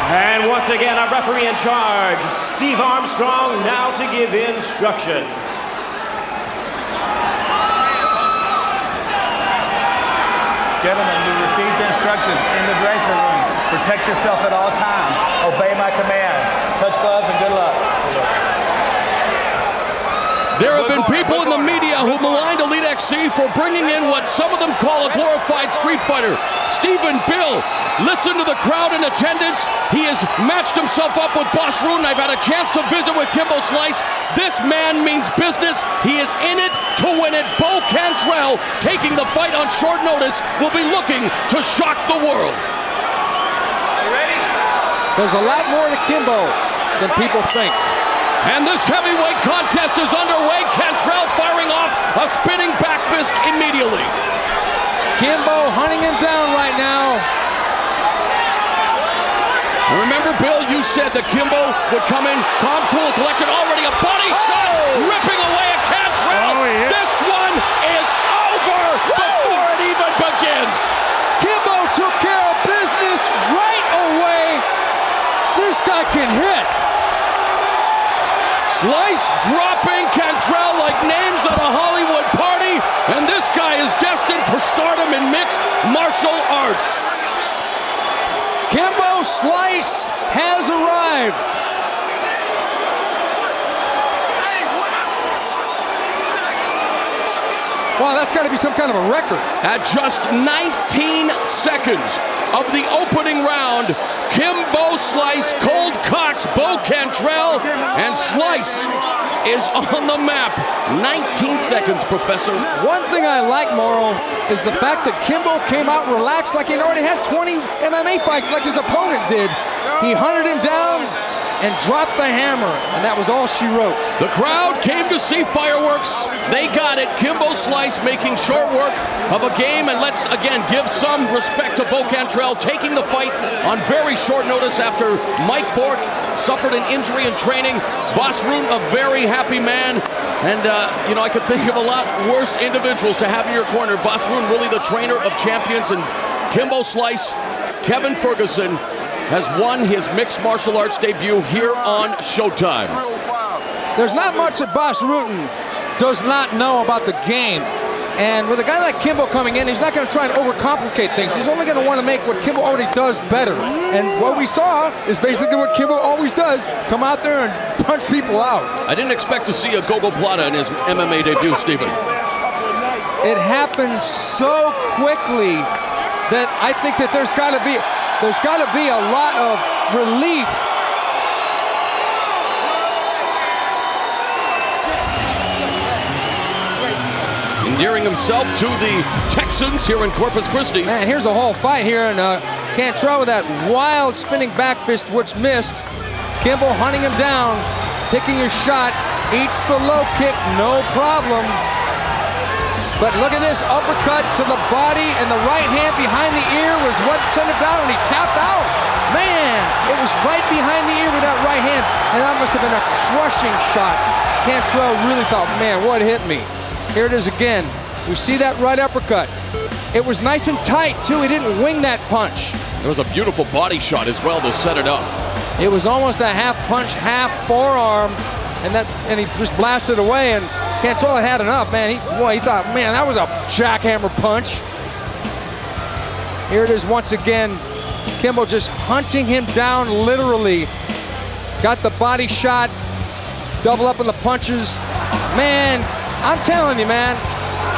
And once again, our referee in charge, Steve Armstrong, now to give instructions. Gentlemen, you received instructions in the dressing room. Protect yourself at all times. Obey my commands. Touch gloves and good luck. There have been people in the media who maligned Elite XC for bringing in what some of them call a glorified street fighter. Stephen Bill, listen to the crowd in attendance. He has matched himself up with Bas Rutten. I've had a chance to visit with Kimbo Slice. This man means business. He is in it to win it. Bo Cantrell, taking the fight on short notice, will be looking to shock the world. You ready? There's a lot more to Kimbo than people think. And this heavyweight contest is underway. Cantrell firing off a spinning back fist immediately. Kimbo hunting him down right now. And remember, Bill, you said that Kimbo would come in calm, cool, collected. Already a body shot ripping away at Cantrell. This one is over before it even begins. Kimbo took care of business right away. This guy can hit. Slice dropping Cantrell like names at a Hollywood party, and this guy is destined for stardom in mixed martial arts. Kimbo Slice has arrived. Wow, that's got to be some kind of a record. At just 19 seconds of the opening round, Kimbo Slice cold cocks Bo Cantrell, and Slice is on the map. 19 seconds, Professor. One thing I like, Morrow, is the fact that Kimbo came out relaxed like he'd already had 20 MMA fights like his opponent did. He hunted him down and dropped the hammer, and that was all she wrote. The crowd came to see fireworks. They got it. Kimbo Slice making short work of a game, and let's again give some respect to Bo Cantrell taking the fight on very short notice after Mike Bork suffered an injury in training. Bas Rutten, a very happy man, and I could think of a lot worse individuals to have in your corner. Bas Rutten, really the trainer of champions, and Kimbo Slice, Kevin Ferguson, has won his mixed martial arts debut here on Showtime. There's not much that Bas Rutten does not know about the game. And with a guy like Kimbo coming in, he's not going to try and overcomplicate things. He's only going to want to make what Kimbo already does better. And what we saw is basically what Kimbo always does, come out there and punch people out. I didn't expect to see a Gogo Plata in his MMA debut, Stephen. It happened so quickly that I think that there's got to be a lot of relief. Endearing himself to the Texans here in Corpus Christi. Man, here's a whole fight here, and Cantrell with that wild spinning back fist, which missed. Kimbo hunting him down, picking his shot, eats the low kick, no problem. But look at this uppercut to the body, and the right hand behind the ear was what sent it down, and he tapped out. Man, it was right behind the ear with that right hand, and that must have been a crushing shot. Cantrell really thought, man, what hit me? Here it is again. We see that right uppercut. It was nice and tight, too. He didn't wing that punch. It was a beautiful body shot as well to set it up. It was almost a half punch, half forearm, and he just blasted away, and Cantrell had enough, man. He thought, man, that was a jackhammer punch. Here it is once again. Kimbo just hunting him down literally. Got the body shot, double up on the punches. Man, I'm telling you, man,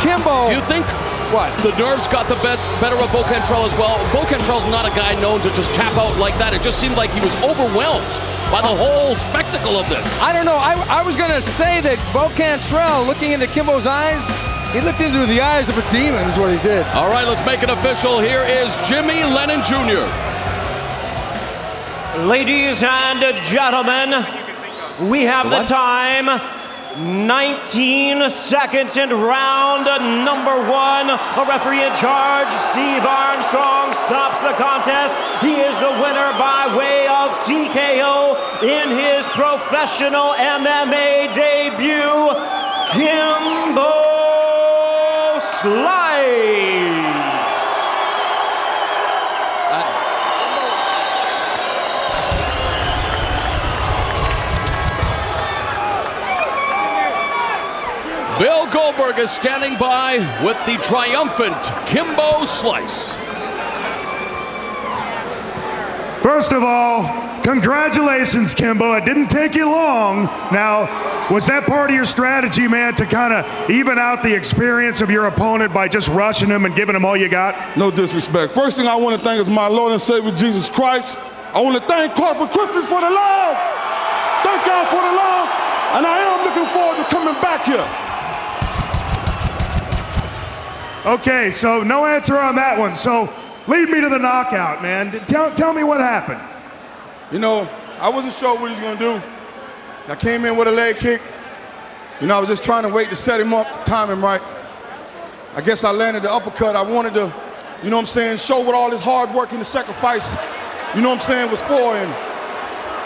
Kimbo. Do you think What? The nerves got the better of Bo Cantrell as well. Bo Cantrell's not a guy known to just tap out like that. It just seemed like he was overwhelmed by the whole spectacle of this. I don't know. I was going to say that Bo Cantrell, looking into Kimbo's eyes, he looked into the eyes of a demon is what he did. All right, let's make it official. Here is Jimmy Lennon Jr. Ladies and gentlemen, we have the time. 19 seconds in round number 1. A referee in charge, Steve Armstrong, stops the contest. He is the winner by way of TKO in his professional MMA debut, Kimbo Slice. Bill Goldberg is standing by with the triumphant Kimbo Slice. First of all, congratulations, Kimbo. It didn't take you long. Now, was that part of your strategy, man, to kind of even out the experience of your opponent by just rushing him and giving him all you got? No disrespect. First thing I want to thank is my Lord and Savior, Jesus Christ. I want to thank Corpus Christi for the love. Thank God for the love. And I am looking forward to coming back here. Okay, so no answer on that one. So lead me to the knockout, man. Tell me what happened. You know, I wasn't sure what he was going to do. I came in with a leg kick. You know, I was just trying to wait to set him up, time him right. I guess I landed the uppercut. I wanted to, you know what I'm saying, show what all this hard work and the sacrifice, you know what I'm saying, was for. And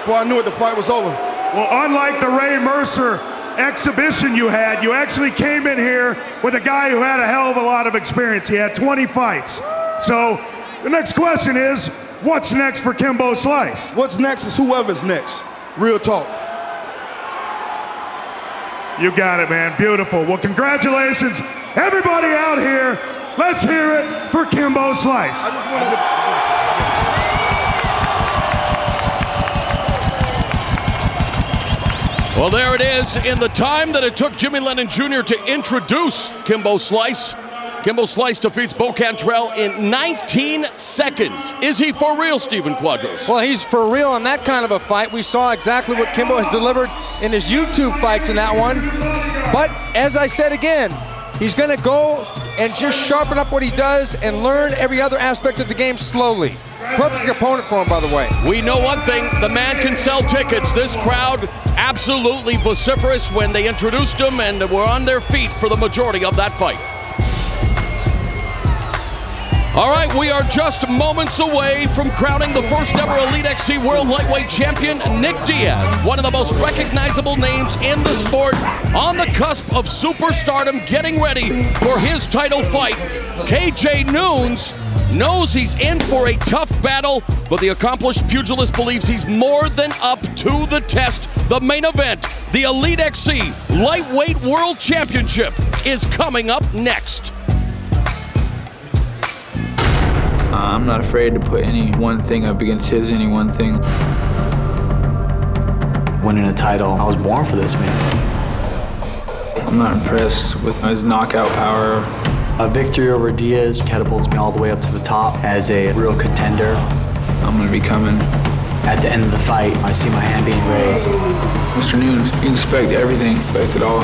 before I knew it, the fight was over. Well, unlike the Ray Mercer exhibition you had, you actually came in here with a guy who had a hell of a lot of experience. He had 20 fights. So the next question is, what's next for Kimbo Slice? What's next is whoever's next. Real talk. You got it, man. Beautiful. Well, congratulations, everybody out here. Let's hear it for Kimbo Slice. I just wanted to... Well, there it is. In the time that it took Jimmy Lennon Jr. to introduce Kimbo Slice, Kimbo Slice defeats Bo Cantrell in 19 seconds. Is he for real, Stephen Quadros? Well, he's for real in that kind of a fight. We saw exactly what Kimbo has delivered in his YouTube fights in that one. But as I said again, he's going to go and just sharpen up what he does and learn every other aspect of the game slowly. Perfect opponent for him, by the way. We know one thing, the man can sell tickets. This crowd absolutely vociferous when they introduced him and were on their feet for the majority of that fight. All right, we are just moments away from crowning the first ever Elite XC World Lightweight Champion, Nick Diaz, one of the most recognizable names in the sport, on the cusp of superstardom, getting ready for his title fight. KJ Noons knows he's in for a tough battle, but the accomplished pugilist believes he's more than up to the test. The main event, the Elite XC Lightweight World Championship, is coming up next. I'm not afraid to put any one thing up against any one thing. Winning a title, I was born for this, man. I'm not impressed with his knockout power. A victory over Diaz catapults me all the way up to the top as a real contender. I'm gonna be coming. At the end of the fight, I see my hand being raised. Mr. Noons, you can expect everything, expect it all.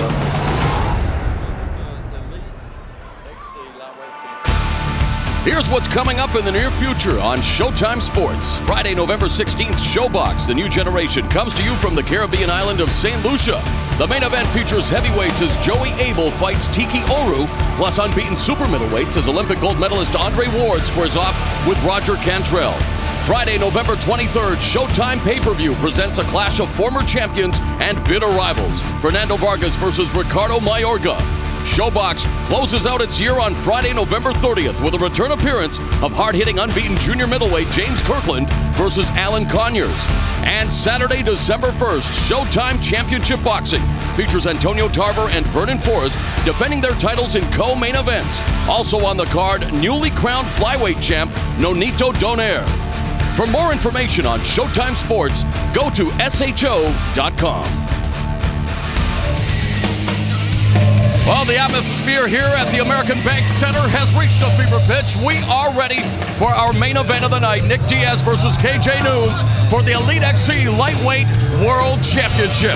Here's what's coming up in the near future on Showtime Sports. Friday, November 16th, Showbox, the new generation, comes to you from the Caribbean island of St. Lucia. The main event features heavyweights as Joey Abel fights Tiki Oru, plus unbeaten super middleweights as Olympic gold medalist Andre Ward squares off with Roger Cantrell. Friday, November 23rd, Showtime pay-per-view presents a clash of former champions and bitter rivals. Fernando Vargas versus Ricardo Mayorga. Showbox closes out its year on Friday, November 30th with a return appearance of hard-hitting unbeaten junior middleweight James Kirkland versus Alan Conyers. And Saturday, December 1st, Showtime Championship Boxing features Antonio Tarver and Vernon Forrest defending their titles in co-main events. Also on the card, newly crowned flyweight champ Nonito Donaire. For more information on Showtime Sports, go to sho.com. Well, the atmosphere here at the American Bank Center has reached a fever pitch. We are ready for our main event of the night, Nick Diaz versus KJ Noons for the Elite XC Lightweight World Championship.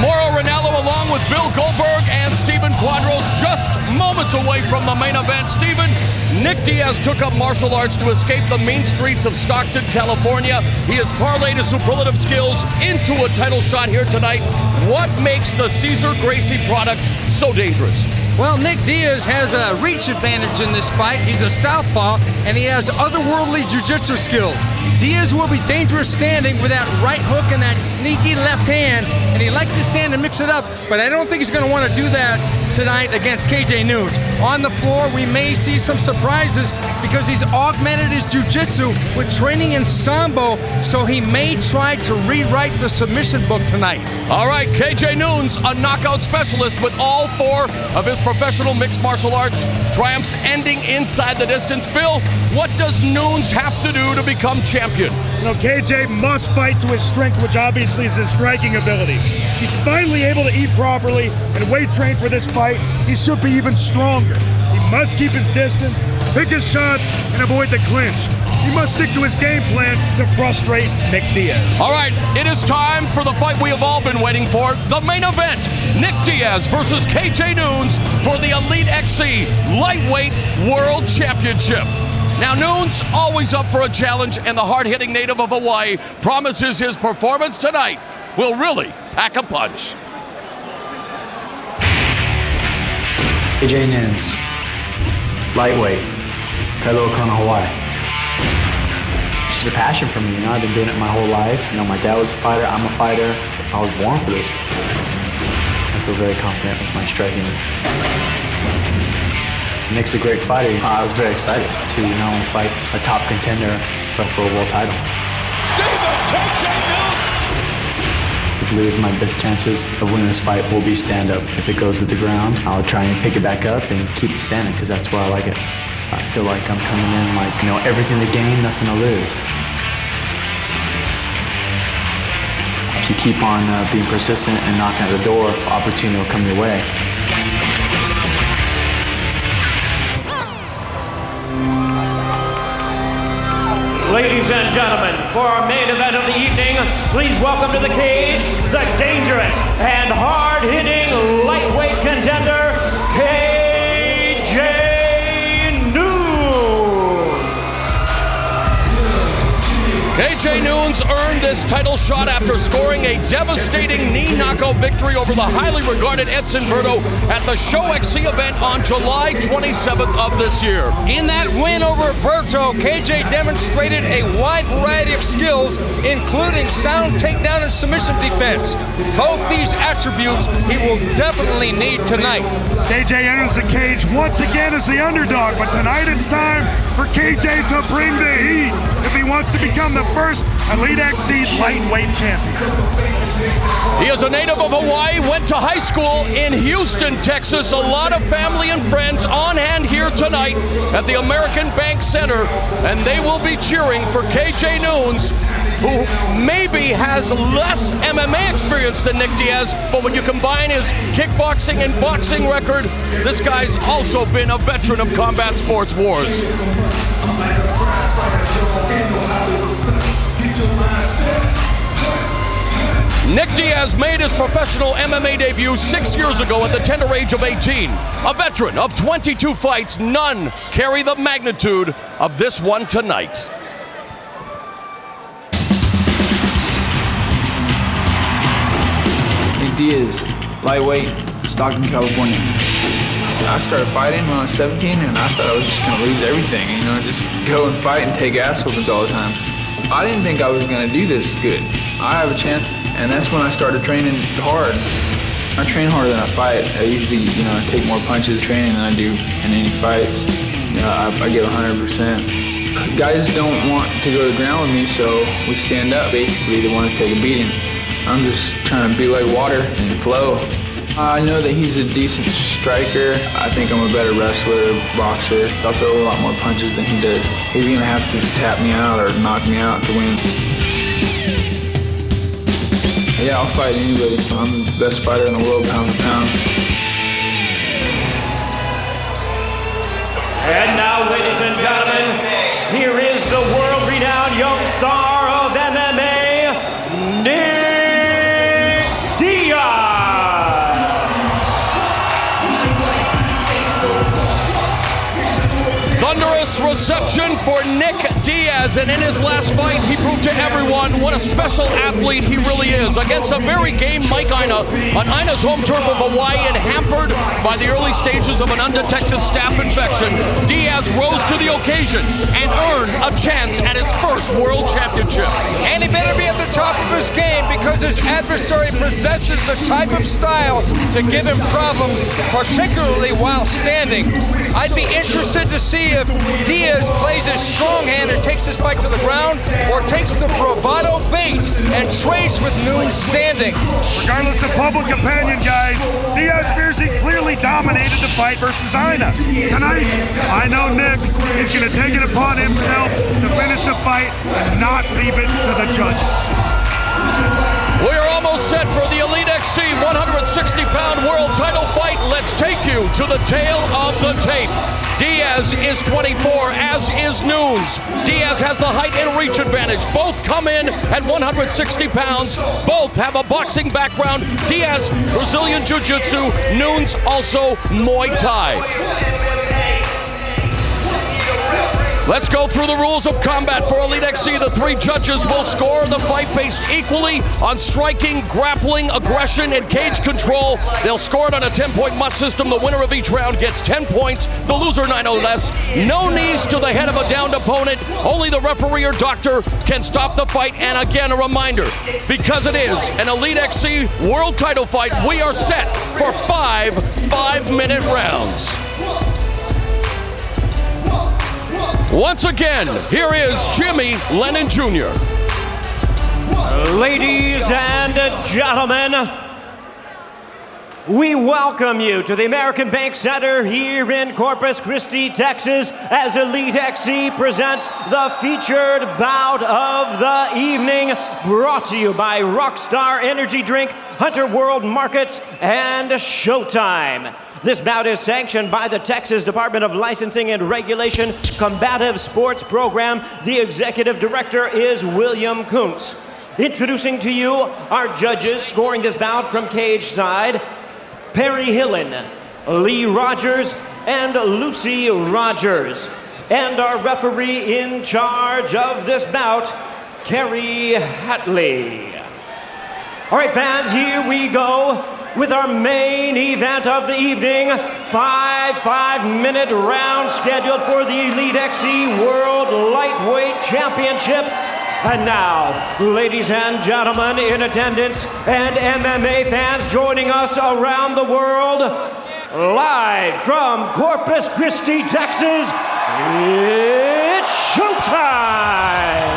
Mauro Ranallo along with Bill Goldberg and Steven Quadros just moments away from the main event. Steven, Nick Diaz took up martial arts to escape the mean streets of Stockton, California. He has parlayed his superlative skills into a title shot here tonight. What makes the Cesar Gracie product so dangerous? Well, Nick Diaz has a reach advantage in this fight. He's a southpaw, and he has otherworldly jiu-jitsu skills. Diaz will be dangerous standing with that right hook and that sneaky left hand, and he likes to stand and mix it up, but I don't think he's going to want to do that tonight against KJ Noons. On the floor, we may see some surprises because he's augmented his jiu-jitsu with training in Sambo, so he may try to rewrite the submission book tonight. All right, KJ Noons, a knockout specialist with all 4 of his professional mixed martial arts triumphs ending inside the distance. Bill, what does Noons have to do to become champion? You know, KJ must fight to his strength, which obviously is his striking ability. He's finally able to eat properly and weight train for this fight. He should be even stronger. He must keep his distance, pick his shots, and avoid the clinch. He must stick to his game plan to frustrate Nick Diaz. All right, it is time for the fight we have all been waiting for, the main event. Nick Diaz versus KJ Noons for the Elite XC Lightweight World Championship. Now, Noons, always up for a challenge, and the hard-hitting native of Hawaii promises his performance tonight will really pack a punch. KJ Noons, lightweight, Kailua Kona, Hawaii. It's just a passion for me, you know. I've been doing it my whole life. You know, my dad was a fighter, I'm a fighter. I was born for this. I feel very confident with my striking. Nick's a great fighter. I was very excited to not only fight a top contender, but for a world title. I believe my best chances of winning this fight will be stand-up. If it goes to the ground, I'll try and pick it back up and keep it standing, because that's where I like it. I feel like I'm coming in like, you know, everything to gain, nothing to lose. If you keep on being persistent and knocking at the door, opportunity will come your way. Ladies and gentlemen, for our main event of the evening, please welcome to the cage the dangerous and hard-hitting lightweight contender, KJ Noons. KJ Noons earned this title shot after scoring a devastating knee knockout victory over the highly regarded Edson Berto at the Show XC event on July 27th of this year. In that win over Berto, KJ demonstrated a wide variety of skills, including sound takedown and submission defense. Both these attributes he will definitely need tonight. KJ enters the cage once again as the underdog, but tonight it's time for KJ to bring the heat if he wants to become the first Elite XC lightweight champion. He is a native of Hawaii, went to high school in Houston, Texas. A lot of family and friends on hand here tonight at the American Bank Center, and they will be cheering for KJ Noons, who maybe has less MMA experience than Nick Diaz, but when you combine his kickboxing and boxing record, this guy's also been a veteran of combat sports wars. Nick Diaz made his professional MMA debut 6 years ago at the tender age of 18. A veteran of 22 fights, none carry the magnitude of this one tonight. Nick Diaz, lightweight, Stockton, California. I started fighting when I was 17, and I thought I was just going to lose everything, you know, just go and fight and take ass whoopings all the time. I didn't think I was going to do this good. I have a chance, and that's when I started training hard. I train harder than I fight. I usually, you know, take more punches training than I do in any fights. You know, I give 100%. Guys don't want to go to the ground with me, so we stand up. Basically, they want to take a beating. I'm just trying to be like water and flow. I know that he's a decent striker. I think I'm a better wrestler, boxer. I'll throw a lot more punches than he does. He's gonna have to tap me out or knock me out to win. Yeah, I'll fight anybody. I'm the best fighter in the world, pound for pound. And now, ladies and gentlemen, here is the world-renowned young star of MMA, Nick Diaz. Thunderous reception for Nick Diaz, and in his last fight, he proved to everyone what a special athlete he really is. Against a very game Mike Ina on Ina's home turf of Hawaii, and hampered by the early stages of an undetected staph infection, Diaz rose to the occasion and earned a chance at his first world championship. And he better be at the top of his game, because his adversary possesses the type of style to give him problems, particularly while standing. I'd be interested to see if Diaz plays his strong hand and takes this fight to the ground, or takes the bravado bait and trades with Noon standing. Regardless of public opinion, guys, Diaz fears he clearly dominated the fight versus Ina. Tonight, I know Nick is going to take it upon himself to finish the fight and not leave it to the judges. We are almost set for the Elite XC 160-pound world title fight. Let's take you to the tail of the tape. Diaz is 24, as is Nunes. Diaz has the height and reach advantage. Both come in at 160 pounds. Both have a boxing background. Diaz, Brazilian Jiu-Jitsu. Nunes, also Muay Thai. Let's go through the rules of combat for Elite XC. The three judges will score the fight based equally on striking, grappling, aggression, and cage control. They'll score it on a 10-point must system. The winner of each round gets 10 points. The loser 9 or less. No knees to the head of a downed opponent. Only the referee or doctor can stop the fight. And again, a reminder, because it is an Elite XC world title fight, we are set for 5 5-minute rounds. Once again, here is Jimmy Lennon Jr. Ladies and gentlemen, we welcome you to the American Bank Center here in Corpus Christi, Texas, as Elite XC presents the featured bout of the evening, brought to you by Rockstar Energy Drink, Hunter World Markets, and Showtime. This bout is sanctioned by the Texas Department of Licensing and Regulation Combative Sports Program. The executive director is William Kuntz. Introducing to you our judges scoring this bout from cage side: Perry Hillen, Lee Rogers, and Lucy Rogers. And our referee in charge of this bout, Kerry Hatley. All right, fans, here we go with our main event of the evening. 5 5-minute rounds scheduled for the Elite XC World Lightweight Championship. And now, ladies and gentlemen in attendance and MMA fans joining us around the world, live from Corpus Christi, Texas, it's showtime!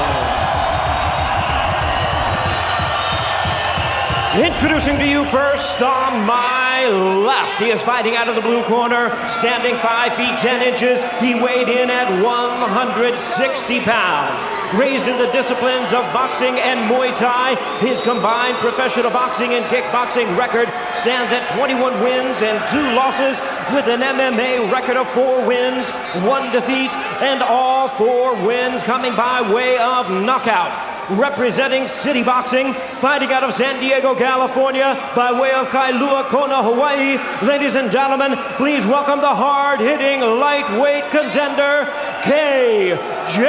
Introducing to you first on my left, he is fighting out of the blue corner, standing 5 feet 10 inches. He weighed in at 160 pounds. Raised in the disciplines of boxing and Muay Thai, his combined professional boxing and kickboxing record stands at 21 wins and 2 losses, with an MMA record of 4 wins, 1 defeat, and all 4 wins coming by way of knockout. Representing City Boxing, fighting out of San Diego, California, by way of Kailua Kona, Hawaii. Ladies and gentlemen, please welcome the hard-hitting lightweight contender, KJ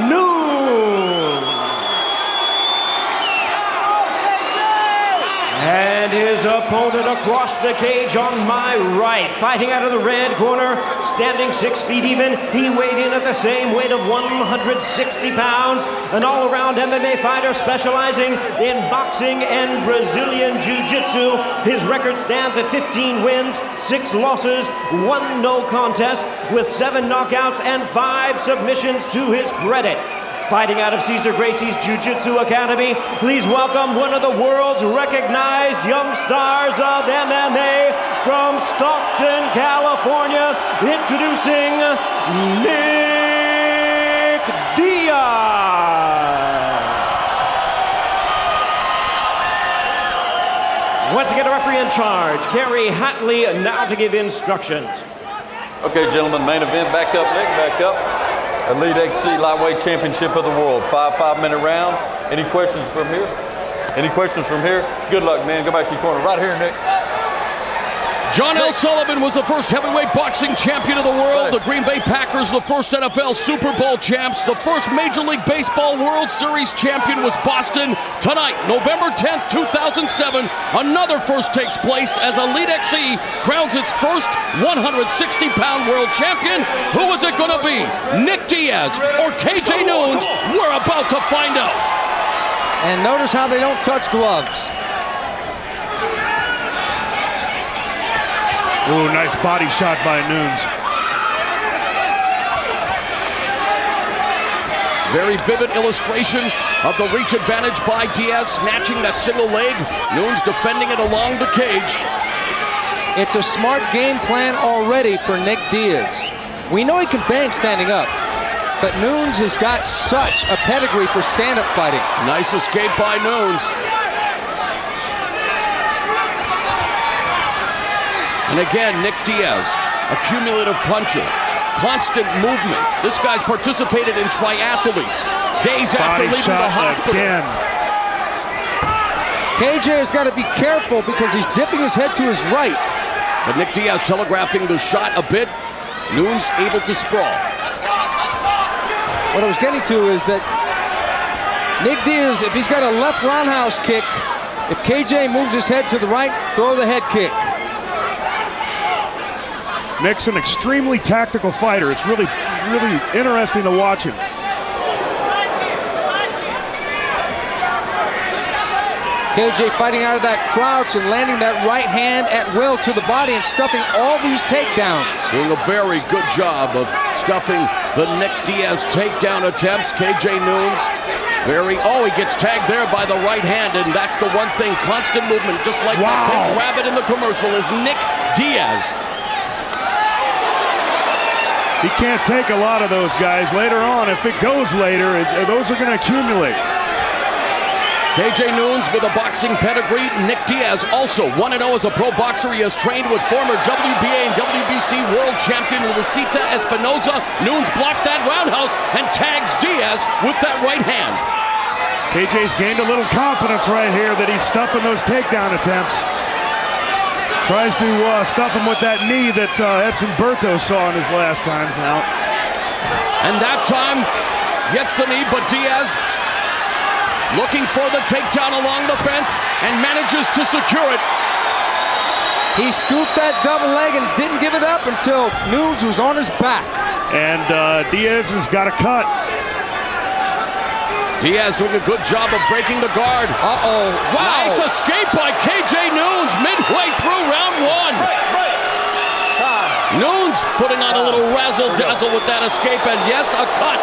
Noon. And his opponent across the cage on my right, fighting out of the red corner, standing 6 feet even. He weighed in at the same weight of 160 pounds, an all-around MMA fighter specializing in boxing and Brazilian Jiu-Jitsu. His record stands at 15 wins, 6 losses, 1 no contest, with 7 knockouts and 5 submissions to his credit. Fighting out of Cesar Gracie's Jiu-Jitsu Academy, please welcome one of the world's recognized young stars of MMA from Stockton, California, introducing Nick Diaz. get a referee in charge, Kerry Hatley, now to give instructions. Okay, gentlemen, main event, back up, Nick, back up. Elite XC Lightweight Championship of the World, 5-minute rounds. Any questions from here? Any questions from here? Good luck, man. Go back to your corner. Right here, Nick. John L. Sullivan was the first heavyweight boxing champion of the world. The Green Bay Packers, the first NFL Super Bowl champs. The first Major League Baseball World Series champion was Boston. Tonight, November 10th, 2007, another first takes place as Elite XC crowns its first 160-pound world champion. Who is it going to be? Nick Diaz or KJ Noons? We're about to find out. And notice how they don't touch gloves. Ooh, nice body shot by Noons. Very vivid illustration of the reach advantage by Diaz, snatching that single leg. Noons defending it along the cage. It's a smart game plan already for Nick Diaz. We know he can bang standing up, but Noons has got such a pedigree for stand-up fighting. Nice escape by Noons. And again, Nick Diaz, a cumulative puncher, constant movement. This guy's participated in triathletes days after leaving the hospital. Again. KJ has got to be careful because he's dipping his head to his right. But Nick Diaz telegraphing the shot a bit. Noons able to sprawl. What I was getting to is that Nick Diaz, if he's got a left roundhouse kick, if KJ moves his head to the right, throw the head kick. Nick's an extremely tactical fighter. It's really interesting to watch him. KJ fighting out of that crouch and landing that right hand at will to the body and stuffing all these takedowns. Doing a very good job of stuffing the Nick Diaz takedown attempts. KJ Noons, he gets tagged there by the right hand, and that's the one thing, constant movement, just like that big rabbit in the commercial, is Nick Diaz. He can't take a lot of those guys. Later on, if it goes later, those are going to accumulate. KJ Noons with a boxing pedigree. Nick Diaz also 1-0 as a pro boxer. He has trained with former WBA and WBC world champion Luisita Espinoza. Noons blocked that roundhouse and tags Diaz with that right hand. KJ's gained a little confidence right here that he's stuffing those takedown attempts. Tries to stuff him with that knee that Edson Berto saw in his last time out. And that time gets the knee, but Diaz looking for the takedown along the fence and manages to secure it. He scooped that double leg and didn't give it up until Noons was on his back. And Diaz has got a cut. Diaz doing a good job of breaking the guard. Uh-oh. Wow. Nice escape by KJ Noons midway through round one. Noons putting on a little razzle-dazzle with that escape, and yes, a cut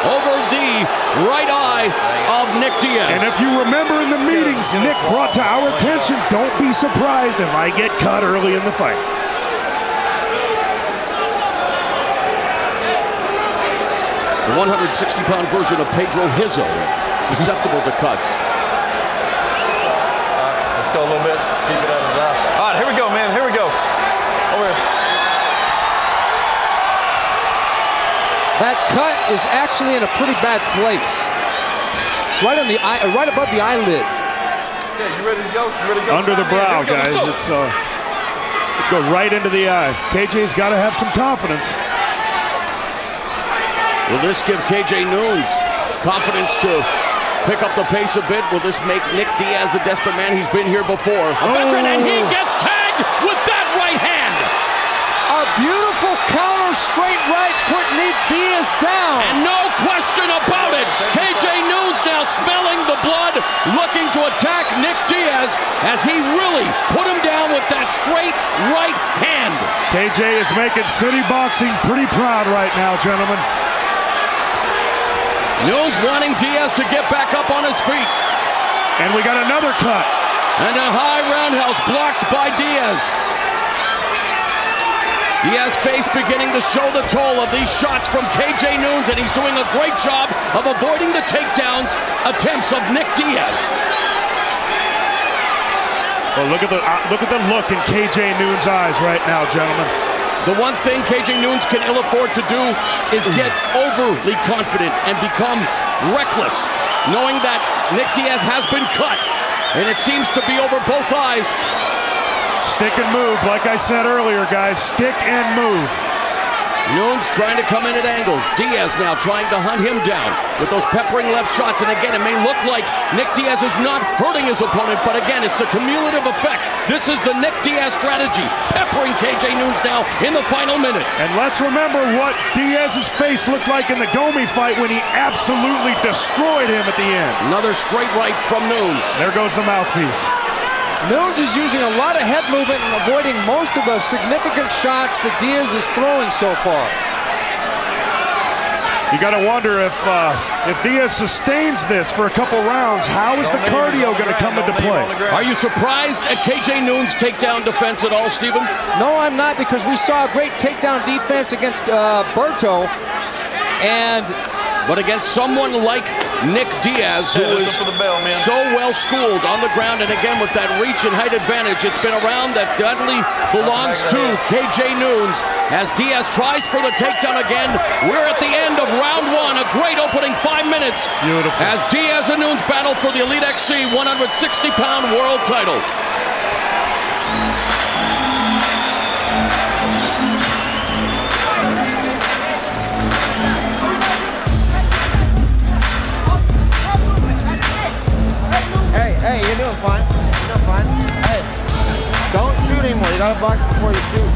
over the right eye of Nick Diaz. And if you remember in the meetings, Nick brought to our attention, don't be surprised if I get cut early in the fight. The 160-pound version of Pedro Hizzo, susceptible to cuts. Let's go a little bit. Keep it out of his eye. All right, here we go, man. Here we go. Over here. That cut is actually in a pretty bad place. It's right on the eye, right above the eyelid. Okay, you ready to go? You ready to go? Under the brow, guys. It's go right into the eye. KJ's got to have some confidence. Will this give KJ Noons confidence to pick up the pace a bit? Will this make Nick Diaz a desperate man? He's been here before. A veteran, and he gets tagged with that right hand. A beautiful counter straight right put Nick Diaz down. And no question about it. KJ Noons now smelling the blood, looking to attack Nick Diaz as he really put him down with that straight right hand. KJ is making city boxing pretty proud right now, gentlemen. Noons wanting Diaz to get back up on his feet. And we got another cut. And a high roundhouse blocked by Diaz. Diaz's face beginning to show the toll of these shots from KJ Noons, and he's doing a great job of avoiding the takedowns attempts of Nick Diaz. Well, look at the look in KJ Noon's eyes right now, gentlemen. The one thing KJ Noons can ill afford to do is get overly confident and become reckless, knowing that Nick Diaz has been cut, and it seems to be over both eyes. Stick and move, like I said earlier, guys. Stick and move. Noons trying to come in at angles. Diaz now trying to hunt him down with those peppering left shots. And again, it may look like Nick Diaz is not hurting his opponent, but again, it's the cumulative effect. This is the Nick Diaz strategy, peppering KJ Noons now in the final minute. And let's remember what Diaz's face looked like in the Gomi fight when he absolutely destroyed him at the end. Another straight right from Noons. There goes the mouthpiece. Noons is using a lot of head movement and avoiding most of the significant shots that Diaz is throwing so far. You got to wonder if Diaz sustains this for a couple rounds, how is the cardio going to come into play? Are you surprised at KJ Noons' takedown defense at all, Stephen? No, I'm not, because we saw a great takedown defense against Berto, but against someone like Nick Diaz, who is so well schooled on the ground, and again with that reach and height advantage, it's been around that definitely belongs to KJ Noons. As Diaz tries for the takedown again, we're at the end of round one. A great opening 5 minutes. Beautiful. As Diaz and Noons battle for the Elite XC 160-pound world title. Hey, you're doing fine. You're doing fine. Hey, don't shoot anymore. You gotta box before you shoot.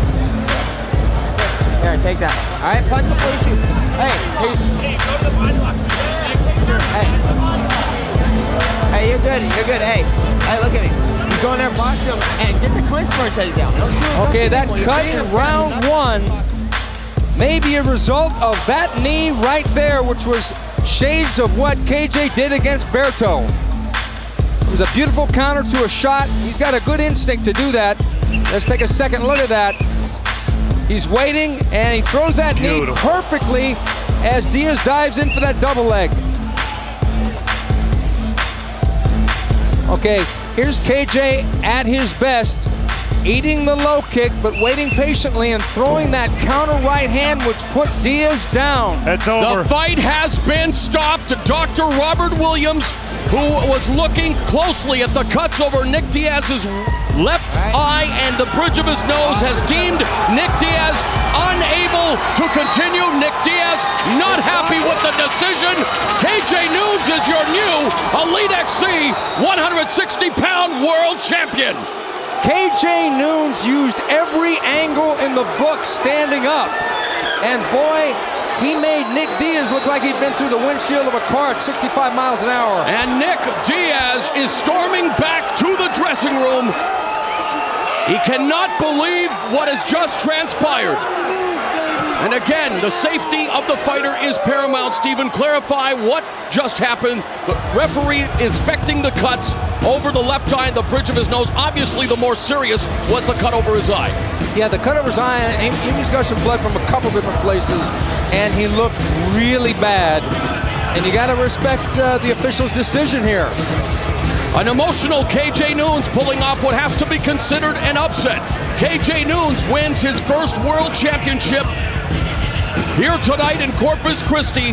Here, take that. All right, punch before you shoot. Hey, go to the punch box. Hey, you're good. You're good. Hey, look at me. You go in there, box him, and get the clinch for a takedown. Okay, that cut in round one may be a result of that knee right there, which was shades of what KJ did against Berto. It was a beautiful counter to a shot. He's got a good instinct to do that. Let's take a second look at that. He's waiting, and he throws that knee perfectly as Diaz dives in for that double leg. Okay, here's KJ at his best, eating the low kick, but waiting patiently and throwing that counter right hand, which put Diaz down. It's over. The fight has been stopped. Dr. Robert Williams, who was looking closely at the cuts over Nick Diaz's left eye and the bridge of his nose, has deemed Nick Diaz unable to continue. Nick Diaz not happy with the decision. KJ Noons is your new Elite XC 160-pound world champion. KJ Noons used every angle in the book standing up. And boy, he made Nick Diaz look like he'd been through the windshield of a car at 65 miles an hour. And Nick Diaz is storming back to the dressing room. He cannot believe what has just transpired. And again, the safety of the fighter is paramount. Stephen, clarify what just happened. The referee inspecting the cuts over the left eye and the bridge of his nose. Obviously, the more serious was the cut over his eye. Yeah, the cut over his eye, and he's got some blood from a couple different places, and he looked really bad. And you got to respect the official's decision here. An emotional KJ Noons pulling off what has to be considered an upset. KJ Noons wins his first world championship here tonight in Corpus Christi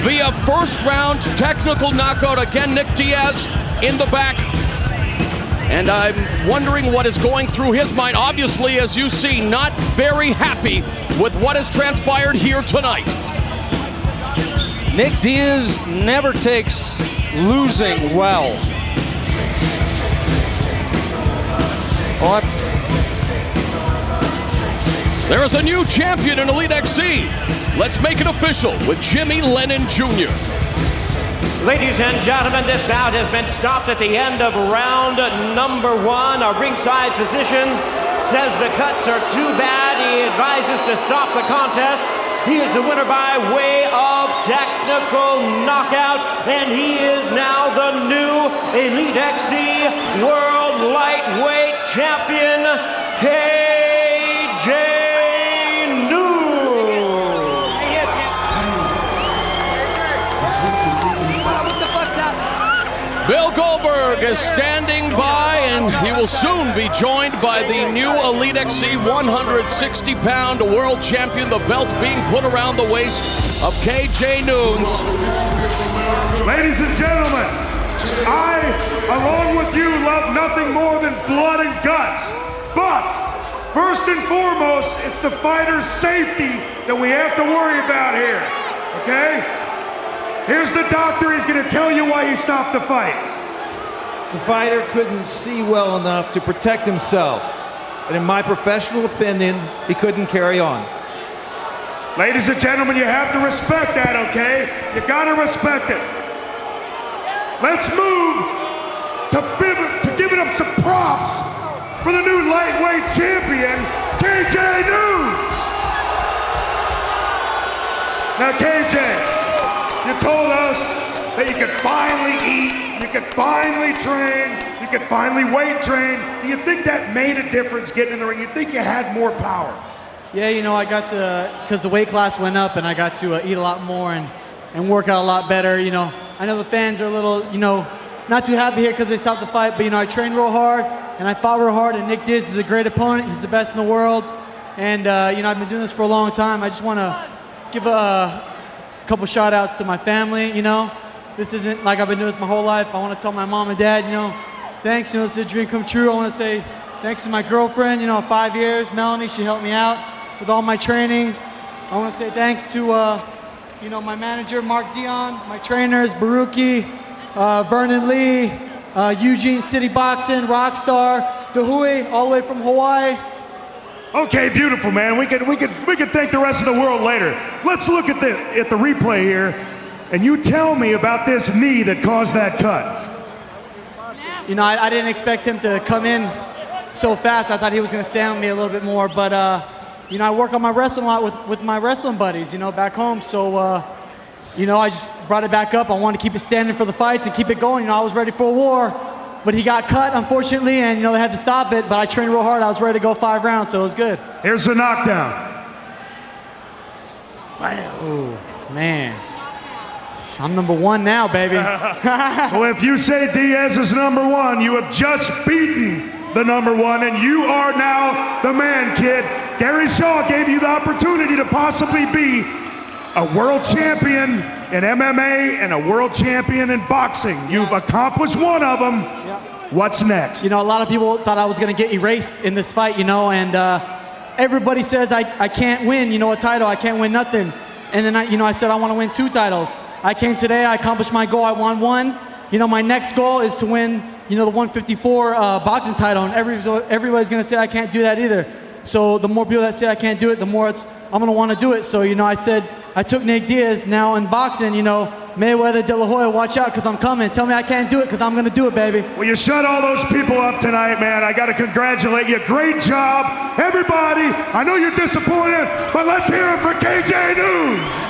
via first round technical knockout. Again, Nick Diaz in the back. And I'm wondering what is going through his mind. Obviously, as you see, not very happy with what has transpired here tonight. Nick Diaz never takes losing well. There is a new champion in Elite XC. Let's make it official with Jimmy Lennon Jr. Ladies and gentlemen, this bout has been stopped at the end of round number one. Our ringside physician says the cuts are too bad. He advises to stop the contest. He is the winner by way of technical knockout, and he is now the new Elite XC World Lightweight Champion, KJ Bill Goldberg is standing by, and he will soon be joined by the new Elite XC 160-pound world champion, the belt being put around the waist of KJ Noons. Ladies and gentlemen, I, along with you, love nothing more than blood and guts. But first and foremost, it's the fighter's safety that we have to worry about here, okay? Here's the doctor. He's going to tell you why he stopped the fight. The fighter couldn't see well enough to protect himself. And in my professional opinion, he couldn't carry on. Ladies and gentlemen, you have to respect that, okay? You got to respect it. Let's move to giving him some props for the new lightweight champion, KJ Noons. Now, KJ, you told us that you could finally eat, you could finally train, you could finally weight train. Do you think that made a difference getting in the ring? You think you had more power? Yeah, you know, I got to, because the weight class went up and I got to eat a lot more and work out a lot better. You know, I know the fans are a little, you know, not too happy here because they stopped the fight, but, you know, I trained real hard and I fought real hard, and Nick Diaz is a great opponent. He's the best in the world. And, you know, I've been doing this for a long time. I just want to give a couple shout outs to my family. You know, this isn't like I've been doing this my whole life. I want to tell my mom and dad, you know, thanks, you know, it's a dream come true. I want to say thanks to my girlfriend, you know, 5 years, Melanie, she helped me out with all my training. I want to say thanks to, you know, my manager, Mark Dion, my trainers, Baruki, Vernon Lee, Eugene City Boxing, Rockstar, Dahui, all the way from Hawaii. Okay, beautiful, man. We can thank the rest of the world later. Let's look at the replay here, and you tell me about this knee that caused that cut. You know, I didn't expect him to come in so fast. I thought he was going to stand with me a little bit more, but you know, I work on my wrestling a lot with my wrestling buddies, you know, back home. So, you know, I just brought it back up. I wanted to keep it standing for the fights and keep it going. You know, I was ready for a war. But he got cut, unfortunately, and, you know, they had to stop it. But I trained real hard. I was ready to go 5 rounds, so it was good. Here's the knockdown. Bam. Ooh, man. I'm number 1 now, baby. Well, if you say Diaz is number 1, you have just beaten the number 1, and you are now the man, kid. Gary Shaw gave you the opportunity to possibly be a world champion in MMA and a world champion in boxing. You've accomplished one of them. What's next? You know, a lot of people thought I was going to get erased in this fight, you know, and everybody says I can't win, you know, a title. I can't win nothing. And then, I said I want to win 2 titles. I came today. I accomplished my goal. I won 1. You know, my next goal is to win, you know, the 154 boxing title. And everybody's going to say I can't do that either. So the more people that say I can't do it, the more I'm going to want to do it. So, you know, I said I took Nick Diaz. Now in boxing, you know, Mayweather, De La Hoya, watch out because I'm coming. Tell me I can't do it because I'm going to do it, baby. Well, you shut all those people up tonight, man. I got to congratulate you. Great job. Everybody, I know you're disappointed, but let's hear it for KJ Noons.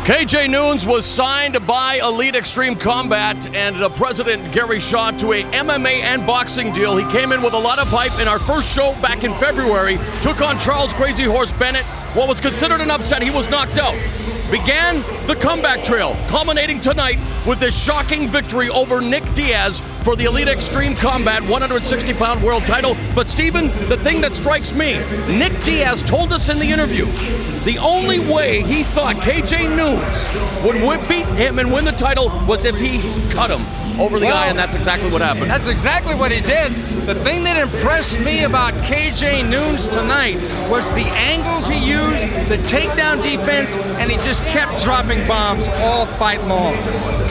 KJ Noons was signed by Elite Extreme Combat and President Gary Shaw to a MMA and boxing deal. He came in with a lot of hype in our first show back in February, took on Charles Crazy Horse Bennett. What was considered an upset, he was knocked out. Began the comeback trail, culminating tonight with this shocking victory over Nick Diaz for the Elite Extreme Combat 160-pound world title. But Steven, the thing that strikes me, Nick Diaz told us in the interview, the only way he thought KJ Noons would beat him and win the title was if he cut him over the eye, and that's exactly what happened. That's exactly what he did. The thing that impressed me about KJ Noons tonight was the angles he used, the takedown defense, and he just kept dropping bombs all fight long.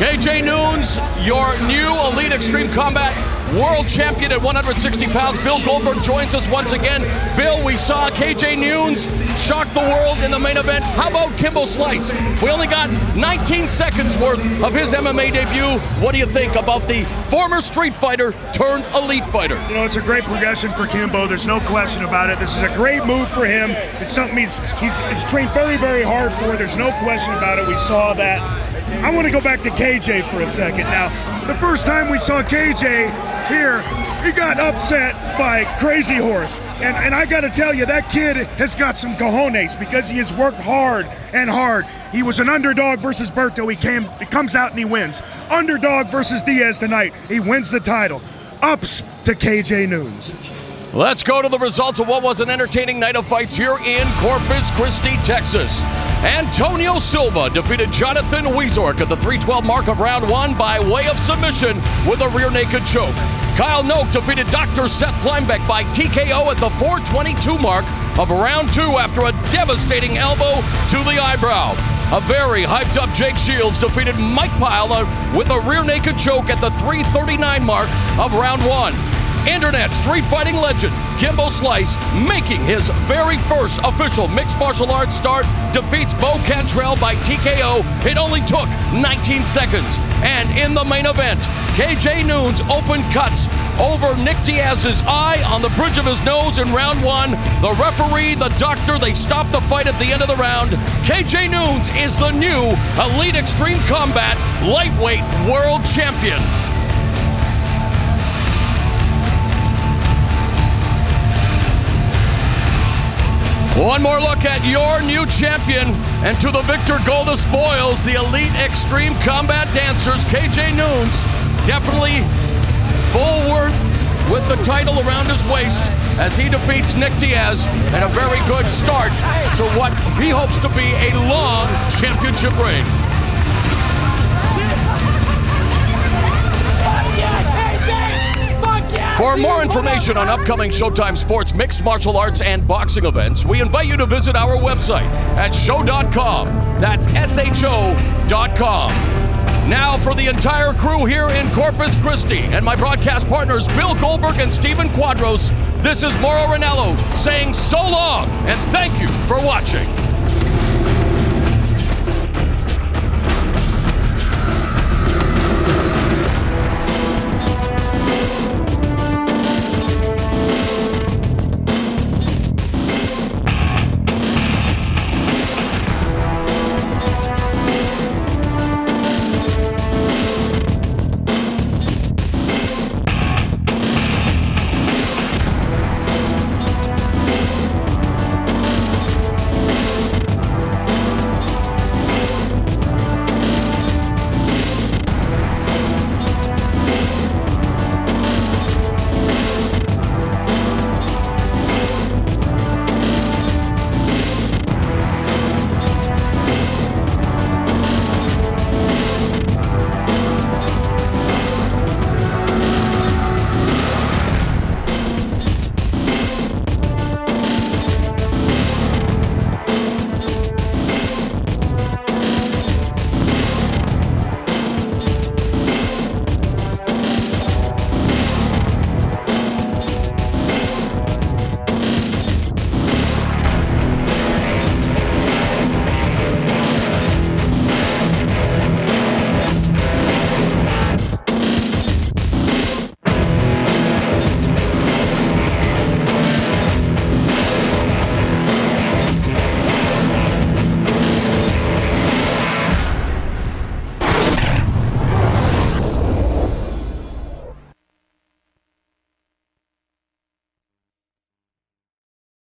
KJ Noons, your new Elite Extreme Combat world champion at 160 pounds. Bill Goldberg joins us once again. Bill, we saw KJ Noons shock the world in the main event. How about Kimbo Slice? We only got 19 seconds worth of his MMA debut. What do you think about the former street fighter turned elite fighter? You know, it's a great progression for Kimbo. There's no question about it. This is a great move for him. It's something he's trained very, very hard for. There's no question about it. We saw that. I want to go back to KJ for a second. Now, the first time we saw KJ here, He got upset by Crazy Horse. And I got to tell you, that kid has got some cojones because he has worked hard and hard. He was an underdog versus Berto. He comes out and he wins. Underdog versus Diaz tonight. He wins the title. Ups to KJ Noons. Let's go to the results of what was an entertaining night of fights here in Corpus Christi, Texas. Antonio Silva defeated Jonathan Wiezorek at the 3:12 mark of round 1 by way of submission with a rear naked choke. Kyle Noke defeated Dr. Seth Kleinbeck by TKO at the 4:22 mark of round 2 after a devastating elbow to the eyebrow. A very hyped up Jake Shields defeated Mike Pyle with a rear naked choke at the 3:39 mark of round 1. Internet street fighting legend Kimbo Slice, making his very first official mixed martial arts start, defeats Cantrell by TKO. It only took 19 seconds. And in the main event, KJ Noons open cuts over Nick Diaz's eye on the bridge of his nose in round 1. The referee, the doctor, they stopped the fight at the end of the round. KJ Noons is the new Elite Extreme Combat Lightweight World Champion. One more look at your new champion, and to the victor go the spoils, the Elite Extreme Combat Dancers, KJ Noons, definitely full worth with the title around his waist as he defeats Nick Diaz, and a very good start to what he hopes to be a long championship reign. For more information on upcoming Showtime Sports mixed martial arts and boxing events, we invite you to visit our website at show.com. That's SHO.com. Now for the entire crew here in Corpus Christi and my broadcast partners Bill Goldberg and Steven Quadros, this is Mauro Ranallo saying so long and thank you for watching.